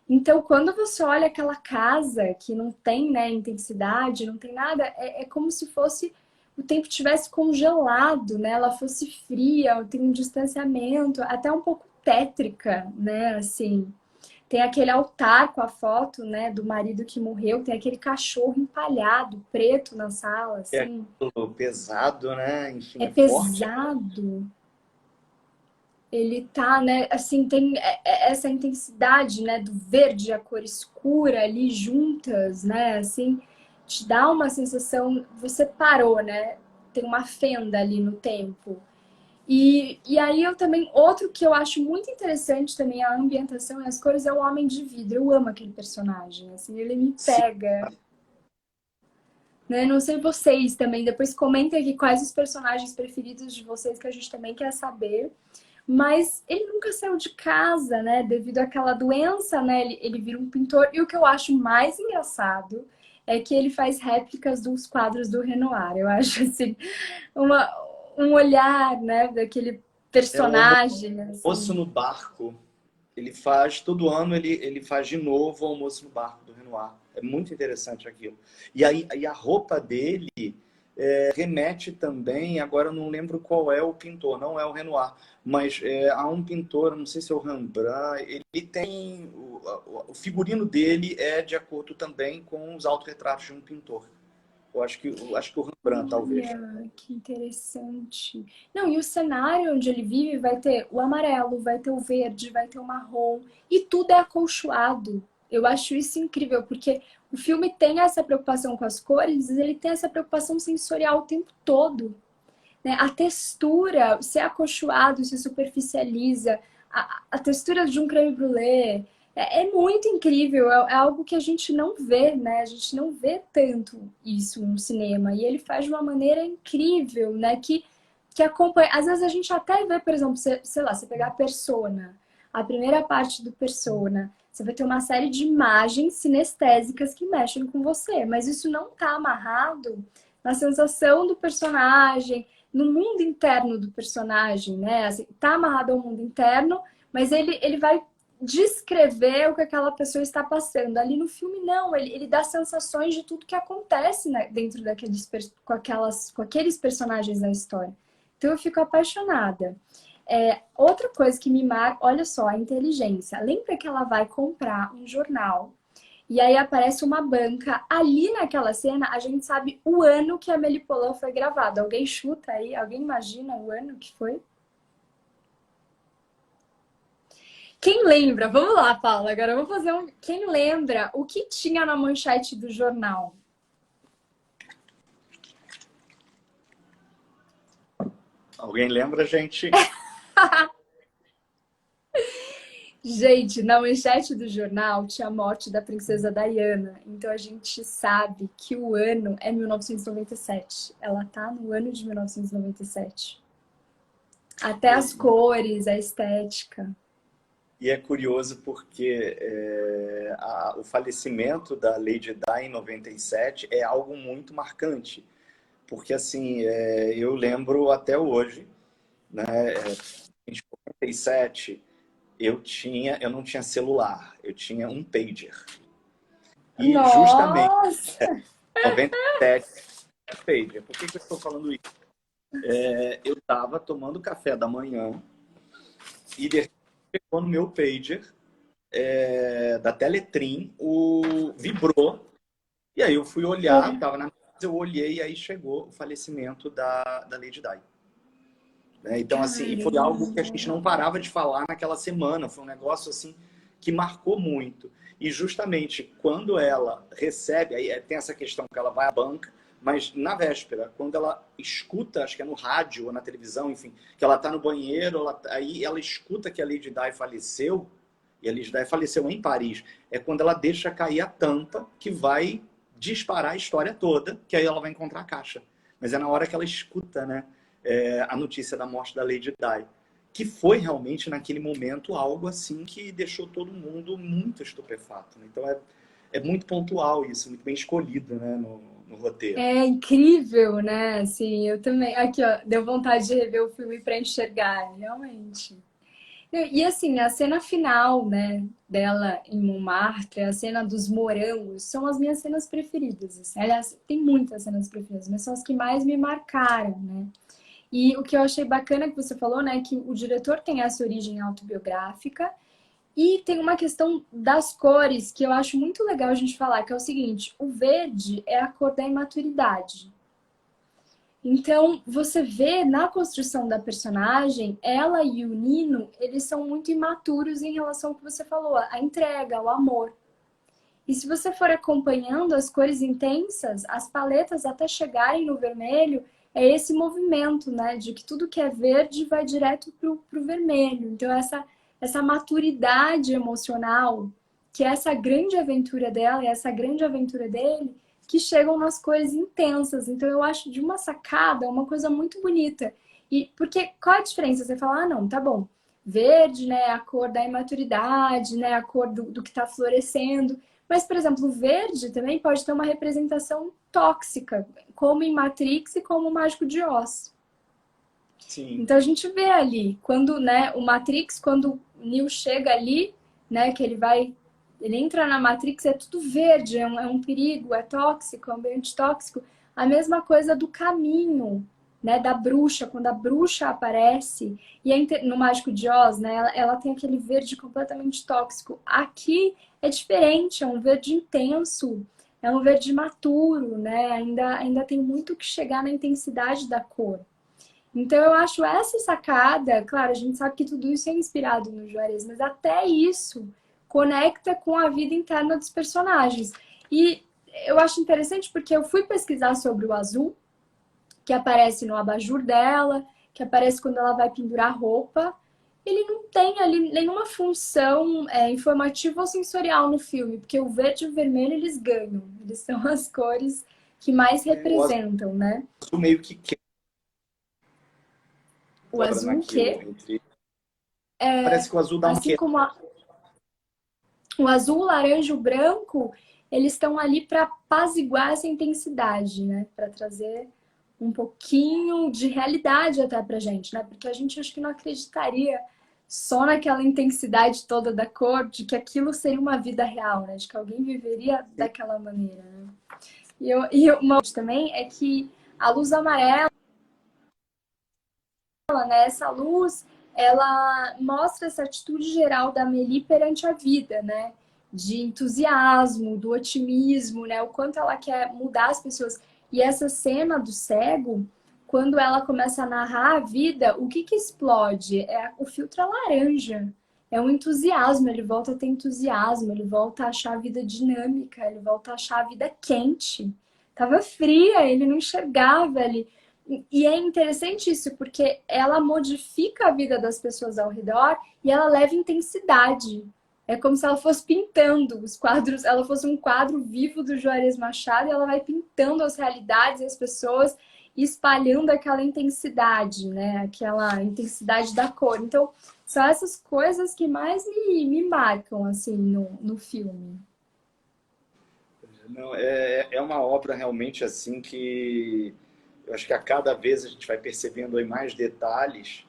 Então, quando você olha aquela casa que não tem, né, intensidade, não tem nada, é como se fosse o tempo tivesse congelado, né? Ela fosse fria, tem um distanciamento, até um pouco tétrica, né? Assim, tem aquele altar com a foto, né, do marido que morreu, tem aquele cachorro empalhado, preto na sala, É assim. aquilo pesado, né? Enfim, É é forte. pesado. Ele tá, né, assim, tem essa intensidade, né, do verde e a cor escura ali juntas, né, assim, te dá uma sensação, você parou, né, tem uma fenda ali no tempo. E aí eu também, outro que eu acho muito interessante também, a ambientação e as cores, é o Homem de Vidro. Eu amo aquele personagem, assim, ele me Sim. pega, né, não sei vocês também, depois comentem aqui quais os personagens preferidos de vocês, que a gente também quer saber. Mas ele nunca saiu de casa, né? Devido àquela doença, né? Ele vira um pintor. E o que eu acho mais engraçado é que ele faz réplicas dos quadros do Renoir. Eu acho, assim, uma, um olhar, né? Daquele É o personagem, Almoço assim. no Barco. Ele faz, todo ano ele faz de novo o Almoço no Barco do Renoir. É muito interessante aquilo. E aí e a roupa dele remete também, agora eu não lembro qual é o pintor, não é o Renoir, mas há um pintor, não sei se é o Rembrandt, ele tem, o figurino dele é de acordo também com os autorretratos de um pintor. Eu acho que o Rembrandt, talvez. Olha, que interessante. Não, e o cenário onde ele vive vai ter o amarelo, vai ter o verde, vai ter o marrom, e tudo é acolchoado. Eu acho isso incrível, porque o filme tem essa preocupação com as cores, mas ele tem essa preocupação sensorial o tempo todo, né? A textura, se é acolchoado, se superficializa, a textura de um creme brulee é muito incrível, é algo que a gente não vê, né? A gente não vê tanto isso no cinema. E ele faz de uma maneira incrível, né? Que acompanha. Às vezes a gente até vê, por exemplo, sei lá, você pegar a Persona, a primeira parte do Persona, você vai ter uma série de imagens sinestésicas que mexem com você, mas isso não está amarrado na sensação do personagem, no mundo interno do personagem, né? Assim, tá amarrado ao mundo interno, mas ele vai descrever o que aquela pessoa está passando. Ali no filme, não, ele dá sensações de tudo que acontece, né, dentro com aqueles personagens na história. Então eu fico apaixonada. Outra coisa que me marca, olha só, a inteligência. Lembra que ela vai comprar um jornal e aí aparece uma banca. Ali naquela cena, a gente sabe o ano que a Amélie Poulain foi gravada. Alguém chuta aí? Alguém imagina o ano que foi? Quem lembra? Vamos lá, Paula. Agora vamos fazer um. Quem lembra o que tinha na manchete do jornal? Alguém lembra, gente? Gente, na manchete do jornal tinha a morte da princesa Diana. Então a gente sabe que o ano é 1997. Ela tá no ano de 1997. Até as cores, a estética. E é curioso porque o falecimento da Lady Di em 97 é algo muito marcante. Porque, assim, eu lembro até hoje, né, em 97, eu não tinha celular, eu tinha um pager. E justamente Nossa! 97, pager. Por que eu estou falando isso? Eu estava tomando café da manhã e de repente chegou no meu pager da Teletrim, vibrou. E aí eu fui olhar, estava na mesa, eu olhei e aí chegou o falecimento da Lady Di. Né? Então, assim, foi algo que a gente não parava de falar naquela semana. Foi um negócio, assim, que marcou muito. E justamente quando ela recebe, aí tem essa questão que ela vai à banca, mas na véspera, quando ela escuta, acho que é no rádio ou na televisão, enfim, que ela está no banheiro, aí ela escuta que a Lady Di faleceu, e a Lady Di faleceu em Paris, é quando ela deixa cair a tampa que vai disparar a história toda, que aí ela vai encontrar a caixa. Mas é na hora que ela escuta, né? A notícia da morte da Lady Di, que foi realmente naquele momento algo assim que deixou todo mundo muito estupefato. Né? Então é muito pontual isso, muito bem escolhido, né, no roteiro. É incrível, né? Assim, eu também. Aqui, ó, deu vontade de rever o filme para enxergar, realmente. E assim, a cena final, né, dela em Montmartre, a cena dos morangos, são as minhas cenas preferidas. Assim. Aliás, tem muitas cenas preferidas, mas são as que mais me marcaram, né? E o que eu achei bacana que você falou, né, que o diretor tem essa origem autobiográfica e tem uma questão das cores que eu acho muito legal a gente falar, que é o seguinte, o verde é a cor da imaturidade. Então, você vê na construção da personagem, ela e o Nino, eles são muito imaturos em relação ao que você falou, a entrega, o amor. E se você for acompanhando as cores intensas, as paletas até chegarem no vermelho, é esse movimento, né? De que tudo que é verde vai direto pro vermelho. Então, essa maturidade emocional, que é essa grande aventura dela e essa grande aventura dele, que chegam nas cores intensas. Então, eu acho de uma sacada uma coisa muito bonita. E porque qual a diferença? Você fala, ah, não, tá bom. Verde, né? A cor da imaturidade, né? A cor do que está florescendo. Mas, por exemplo, o verde também pode ter uma representação tóxica, como em Matrix e como o Mágico de Oz. Sim. Então a gente vê ali, quando, né, o Matrix, quando o Neo chega ali, né, que ele entra na Matrix, é tudo verde, é um perigo, é tóxico, é um ambiente tóxico. A mesma coisa do caminho, né, da bruxa, quando a bruxa aparece, e no Mágico de Oz, né, ela tem aquele verde completamente tóxico. Aqui é diferente, é um verde intenso, é um verde maturo, né, ainda tem muito que chegar na intensidade da cor. Então eu acho essa sacada, claro, a gente sabe que tudo isso é inspirado no Juarez, mas até isso conecta com a vida interna dos personagens. E eu acho interessante porque eu fui pesquisar sobre o azul, que aparece no abajur dela, que aparece quando ela vai pendurar roupa. Ele não tem ali nenhuma função informativa ou sensorial no filme, porque o verde e o vermelho eles ganham, eles são as cores que mais O representam, né? azul meio que O quebra azul naquilo. que Parece que o azul dá um assim quê? como o azul, o laranja e o branco, eles estão ali para apaziguar essa intensidade, né? Para trazer um pouquinho de realidade até pra gente, né? Porque a gente acho que não acreditaria só naquela intensidade toda da cor, de que aquilo seria uma vida real, né? De que alguém viveria daquela maneira, né? E uma outra também é que a luz amarela, né? Essa luz, ela mostra essa atitude geral da Amélie perante a vida, né? De entusiasmo, do otimismo, né? O quanto ela quer mudar as pessoas. E essa cena do cego, quando ela começa a narrar a vida, o que explode? É o filtro é laranja. É um entusiasmo, ele volta a ter entusiasmo, ele volta a achar a vida dinâmica, ele volta a achar a vida quente. Tava fria, ele não enxergava, ele e é interessante isso, porque ela modifica a vida das pessoas ao redor e ela leva intensidade. É como se ela fosse pintando os quadros, ela fosse um quadro vivo do Juarez Machado e ela vai pintando as realidades e as pessoas. e espalhando aquela intensidade, né? Aquela intensidade da cor. Então, são essas coisas que mais me marcam, assim, no filme. Não, é uma obra realmente assim que eu acho que a cada vez a gente vai percebendo aí mais detalhes,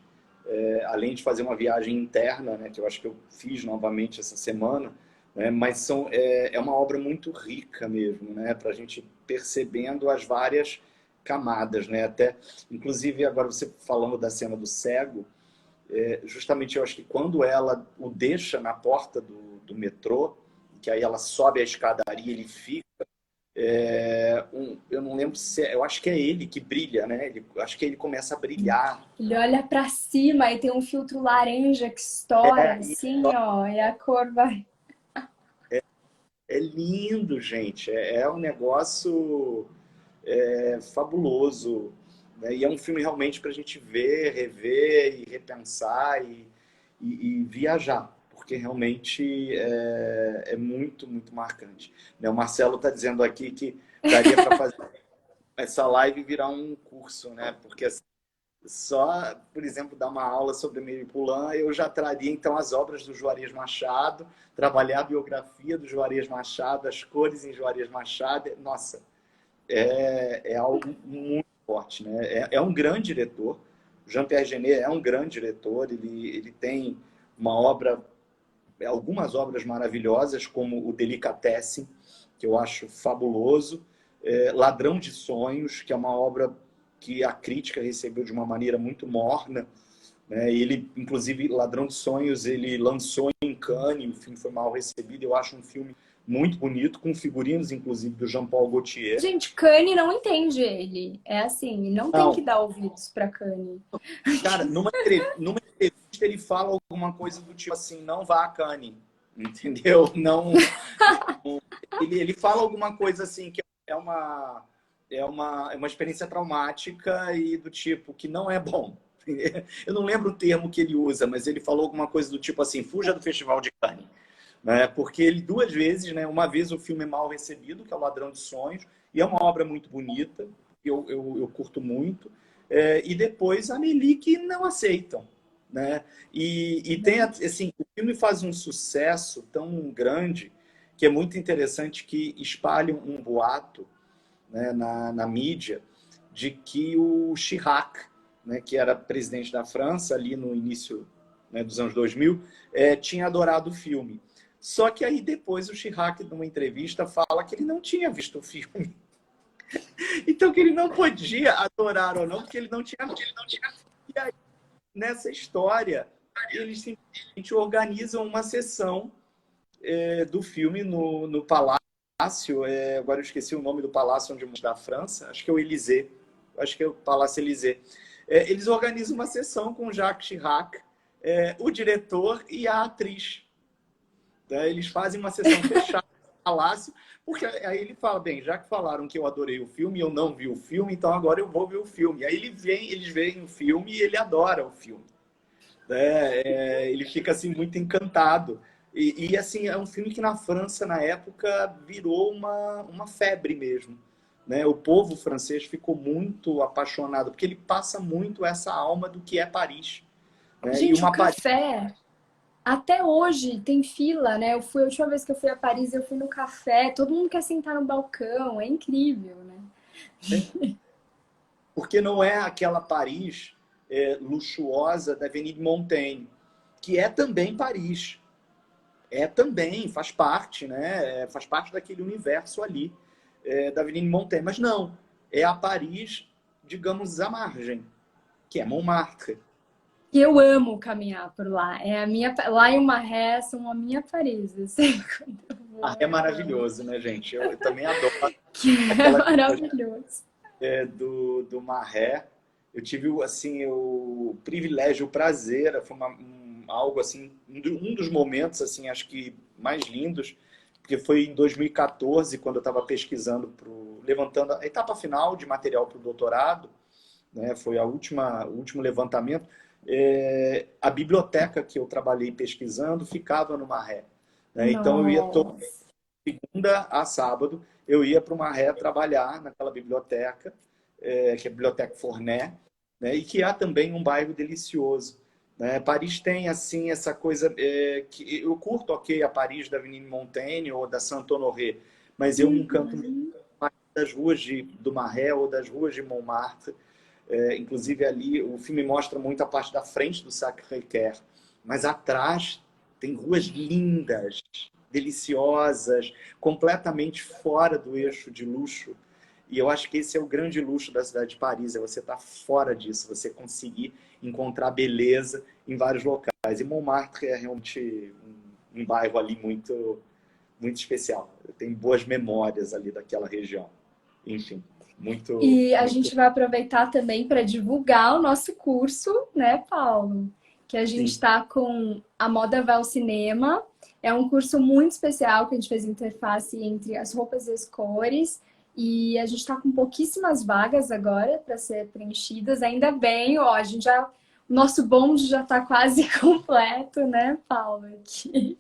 além de fazer uma viagem interna, né, que eu acho que eu fiz novamente essa semana, né, mas é uma obra muito rica mesmo, né, para a gente percebendo as várias camadas, né, até, inclusive agora você falando da cena do cego, justamente eu acho que quando ela o deixa na porta do metrô, que aí ela sobe a escadaria, ele fica eu não lembro se eu acho que é ele que brilha, né? Acho que ele começa a brilhar. Ele olha pra cima e tem um filtro laranja que estoura, E assim, ó, e a cor vai. é lindo, gente. É um negócio fabuloso, né? E é um filme realmente para a gente ver, rever e repensar e viajar, porque realmente é muito, muito marcante. Né? O Marcelo está dizendo aqui que daria para fazer essa live virar um curso, né? Porque assim, só, por exemplo, dar uma aula sobre Amélie Poulain, eu já traria então as obras do Juarez Machado, trabalhar a biografia do Juarez Machado, as cores em Juarez Machado. Nossa, é algo muito forte, né? É um grande diretor. Jean-Pierre Jeunet é um grande diretor. Ele tem uma obra, algumas obras maravilhosas, como o Delicatessen, que eu acho fabuloso. Ladrão de Sonhos, que é uma obra que a crítica recebeu de uma maneira muito morna, né? Ele, inclusive, Ladrão de Sonhos, ele lançou em Cannes, o filme foi mal recebido. Eu acho um filme muito bonito, com figurinos, inclusive, do Jean-Paul Gaultier. Gente, Kanye não entende ele. É assim, não tem que Não, dar ouvidos pra Kanye. cara, numa entrevista ele fala alguma coisa do tipo assim, não vá a Cannes, entendeu? Não, ele fala alguma coisa assim que é uma experiência traumática e do tipo que não é bom. Eu não lembro o termo que ele usa, mas ele falou alguma coisa do tipo assim, fuja do Festival de Cannes. Né? Porque ele duas vezes, né? Uma vez o filme é mal recebido, que é o Ladrão de Sonhos, e é uma obra muito bonita, eu curto muito, e depois a Amélie que não aceitam. Né? E tem, assim, o filme faz um sucesso tão grande que é muito interessante que espalham um boato, né, na mídia de que o Chirac, né, que era presidente da França ali no início, né, dos anos 2000, tinha adorado o filme. Só que aí depois o Chirac, numa entrevista, fala que ele não tinha visto o filme. Então que ele não podia adorar ou não, porque ele não tinha visto. E aí, nessa história, eles simplesmente organizam uma sessão do filme no Palácio. Agora eu esqueci o nome do palácio onde da França, acho que é o Élysée. Acho que é o Palácio Élysée. Eles organizam uma sessão com Jacques Chirac, o diretor e a atriz. Eles fazem uma sessão fechada no Palácio, porque aí ele fala, bem, já que falaram que eu adorei o filme, eu não vi o filme, então agora eu vou ver o filme. Aí eles veem o filme e ele adora o filme. Ele fica assim muito encantado. Assim, é um filme que na França, na época, virou uma febre mesmo. Né? O povo francês ficou muito apaixonado, porque ele passa muito essa alma do que é Paris. Né? E Gente, o uma Paris. café, até hoje tem fila, né? A última vez que eu fui a Paris, eu fui no café, todo mundo quer sentar no balcão, é incrível, né? Porque não é aquela Paris luxuosa da Avenida Montaigne, que é também Paris. Também, faz parte, né? Faz parte daquele universo ali, da Avenida Montaigne. Mas não, é a Paris, digamos, à margem, que é Montmartre. E eu amo caminhar por lá. É a minha, lá em Maré são a minha Paris, assim, quando eu vou, É eu amo. maravilhoso, né, gente? Eu também adoro Que é aquela maravilhoso. do Marré. Eu tive assim o privilégio, o prazer, foi algo assim, um dos momentos assim, acho que mais lindos, porque foi em 2014 quando eu estava pesquisando levantando a etapa final de material para o doutorado, né? Foi o último levantamento. A biblioteca que eu trabalhei pesquisando ficava no Marré, né? Então eu ia toda Nossa. segunda a sábado, eu ia para o Marré trabalhar naquela biblioteca, que é a Bibliothèque Fournet, né? E que há também um bairro delicioso, né? Paris tem, assim, essa coisa que eu curto, ok, a Paris da Avenida Montaigne ou da Saint-Honoré, mas eu me encanto Uhum. mais das ruas do Marais ou das ruas de Montmartre. Inclusive ali o filme mostra muito a parte da frente do Sacré-Cœur, mas atrás tem ruas lindas, deliciosas, completamente fora do eixo de luxo. E eu acho que esse é o grande luxo da cidade de Paris, é você estar fora disso, você conseguir encontrar beleza em vários locais. E Montmartre é realmente um bairro ali muito especial. Eu tenho boas memórias ali daquela região. Enfim, E a muito gente vai aproveitar também para divulgar o nosso curso, né, Paulo? Que a gente sim. está com A Moda Vai ao Cinema. É um curso muito especial que a gente fez interface entre as roupas e as cores. E a gente está com pouquíssimas vagas agora para ser preenchidas. Ainda bem, ó, a gente já, o nosso bonde já está quase completo, né, Paulo? Aqui.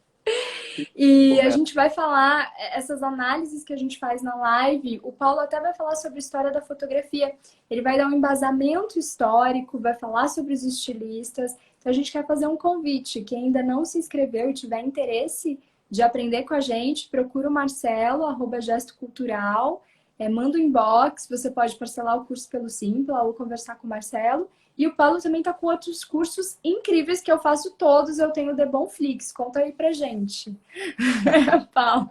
E a gente vai falar, essas análises que a gente faz na live, o Paulo até vai falar sobre a história da fotografia. Ele vai dar um embasamento histórico, vai falar sobre os estilistas. Então a gente quer fazer um convite. Quem ainda não se inscreveu e tiver interesse de aprender com a gente, procura o Marcelo, @gesto cultural, manda um inbox, você pode parcelar o curso pelo Simpla ou conversar com o Marcelo. E o Paulo também está com outros cursos incríveis que eu faço todos. Eu tenho o The Bonflix. Conta aí pra gente. Paulo.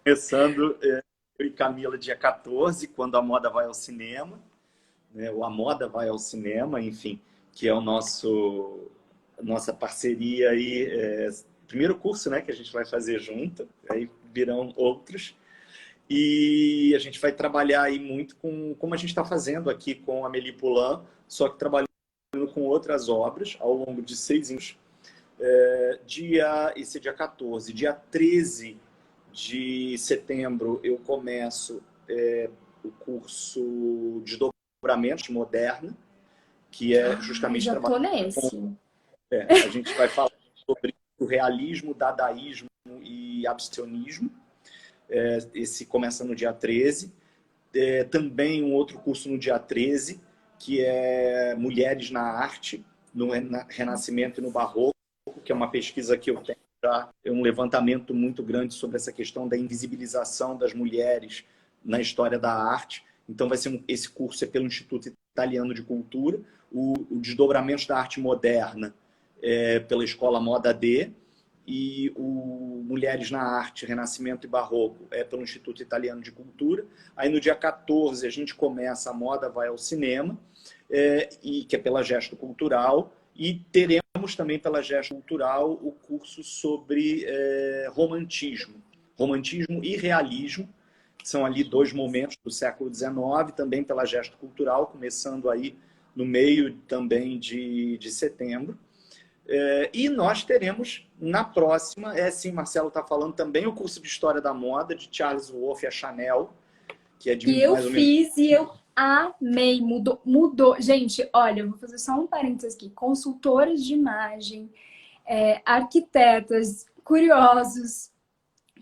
Começando eu e Camila dia 14, quando a moda vai ao cinema, né? Ou a moda vai ao cinema, enfim, que é o nossa parceria aí, primeiro curso, né, que a gente vai fazer junto, aí virão outros. E a gente vai trabalhar aí muito como a gente está fazendo aqui com a Amélie Poulain, só que trabalhando com outras obras ao longo de 6 anos. Esse é dia 14. Dia 13 de setembro eu começo o curso de desdobramentos moderno, que é Ai, justamente já trabalhar tô com... nesse. a gente vai falar sobre o realismo, dadaísmo e abstracionismo. Esse começa no dia 13. Também um outro curso no dia 13, que é Mulheres na Arte, no Renascimento e no Barroco, que é uma pesquisa que eu tenho já, é um levantamento muito grande sobre essa questão da invisibilização das mulheres na história da arte. Então, esse curso é pelo Instituto Italiano de Cultura, o Desdobramentos da Arte Moderna pela Escola Moda D, e o Mulheres na Arte, Renascimento e Barroco pelo Instituto Italiano de Cultura. Aí no dia 14 a gente começa A Moda Vai ao Cinema, que é pela Gesto Cultural, e teremos também pela Gesto Cultural o curso sobre romantismo e realismo, que são ali 2 momentos do século XIX, também pela Gesto Cultural, começando aí no meio também de setembro. E nós teremos na próxima, sim, Marcelo está falando também, o curso de História da Moda de Charles Wolfe e a Chanel, que é de Que eu mais ou menos... fiz e eu amei. Mudou. Gente, olha, eu vou fazer só um parênteses aqui. Consultores de imagem, arquitetas, curiosos,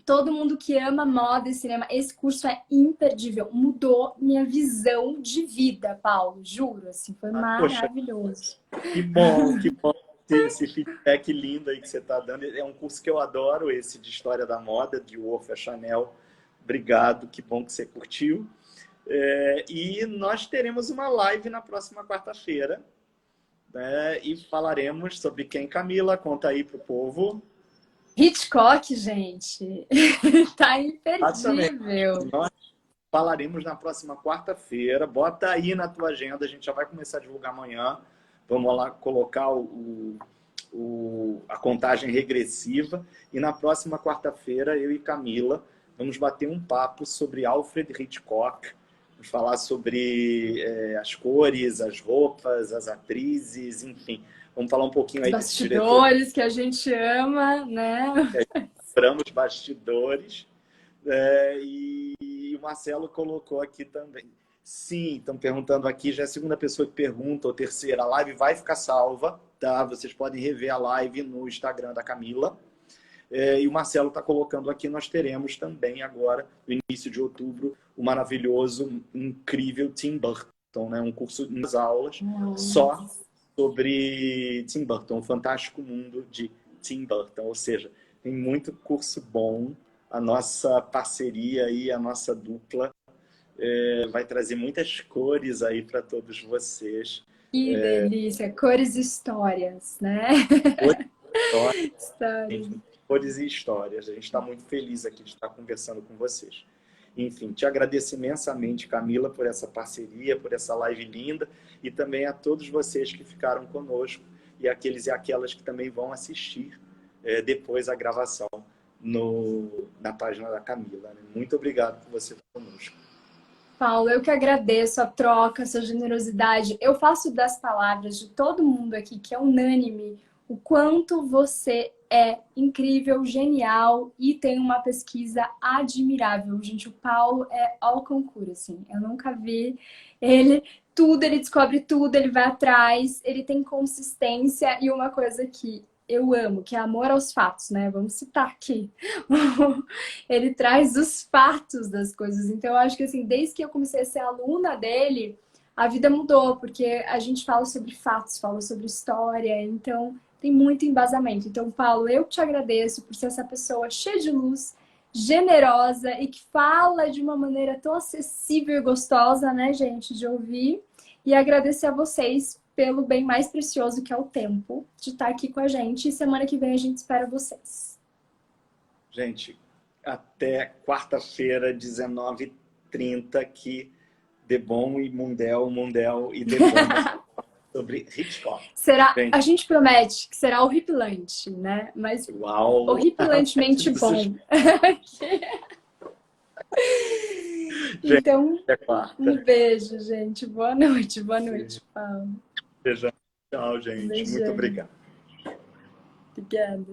todo mundo que ama moda e cinema, esse curso é imperdível. Mudou minha visão de vida, Paulo. Juro, assim, foi Poxa, maravilhoso. que bom esse feedback lindo aí que você está dando. É um curso que eu adoro, esse de História da Moda, de Wolfe a Chanel. Obrigado, que bom que você curtiu. E nós teremos uma live na próxima quarta-feira, né? E falaremos sobre quem, Camila? Conta aí para o povo. Hitchcock, gente. Tá Exatamente. imperdível. Nós falaremos na próxima quarta-feira. Bota aí na tua agenda, a gente já vai começar a divulgar amanhã. Vamos lá colocar a contagem regressiva. E na próxima quarta-feira, eu e Camila vamos bater um papo sobre Alfred Hitchcock. Vamos falar sobre as cores, as roupas, as atrizes, enfim. Vamos falar um pouquinho Os aí desse diretor. bastidores que a gente ama, né? Compramos bastidores. E o Marcelo colocou aqui também. Sim, estão perguntando aqui, já é a segunda pessoa que pergunta, ou terceira. A live vai ficar salva, tá? Vocês podem rever a live no Instagram da Camila. E o Marcelo está colocando aqui, nós teremos também agora, no início de outubro, o maravilhoso, incrível Tim Burton, né? Um curso nas aulas só sobre Tim Burton, o fantástico mundo de Tim Burton. Ou seja, tem muito curso bom, a nossa parceria aí, a nossa dupla vai trazer muitas cores aí para todos vocês. Que delícia! Cores e histórias, né? Histórias. Cores e histórias. A gente está muito feliz aqui de estar conversando com vocês. Enfim, te agradeço imensamente, Camila, por essa parceria, por essa live linda, e também a todos vocês que ficaram conosco e aqueles e aquelas que também vão assistir depois a gravação na página da Camila. Né? Muito obrigado por você estar conosco. Paulo, eu que agradeço a troca, a sua generosidade. Eu faço das palavras de todo mundo aqui, que é unânime, o quanto você é incrível, genial e tem uma pesquisa admirável. Gente, o Paulo é ao concurso, assim. Eu nunca vi ele, ele descobre tudo, ele vai atrás, ele tem consistência e uma coisa que eu amo, que é amor aos fatos, né? Vamos citar aqui. Ele traz os fatos das coisas. Então, eu acho que, assim, desde que eu comecei a ser aluna dele, a vida mudou, porque a gente fala sobre fatos, fala sobre história, então tem muito embasamento. Então, Paulo, eu te agradeço por ser essa pessoa cheia de luz, generosa e que fala de uma maneira tão acessível e gostosa, né, gente, de ouvir. E agradecer a vocês pelo bem mais precioso que é o tempo de estar aqui com a gente. E semana que vem a gente espera vocês. Gente, até quarta-feira, 19h30, aqui, Debon e Mundel e Debon sobre Hitchcock. Será, a gente promete que será horripilante, né? Mas uau. Horripilantemente bom. Então, um beijo, gente. Boa noite, Paulo. Beijão. Tchau, gente. Beijão. Muito obrigado. Obrigada.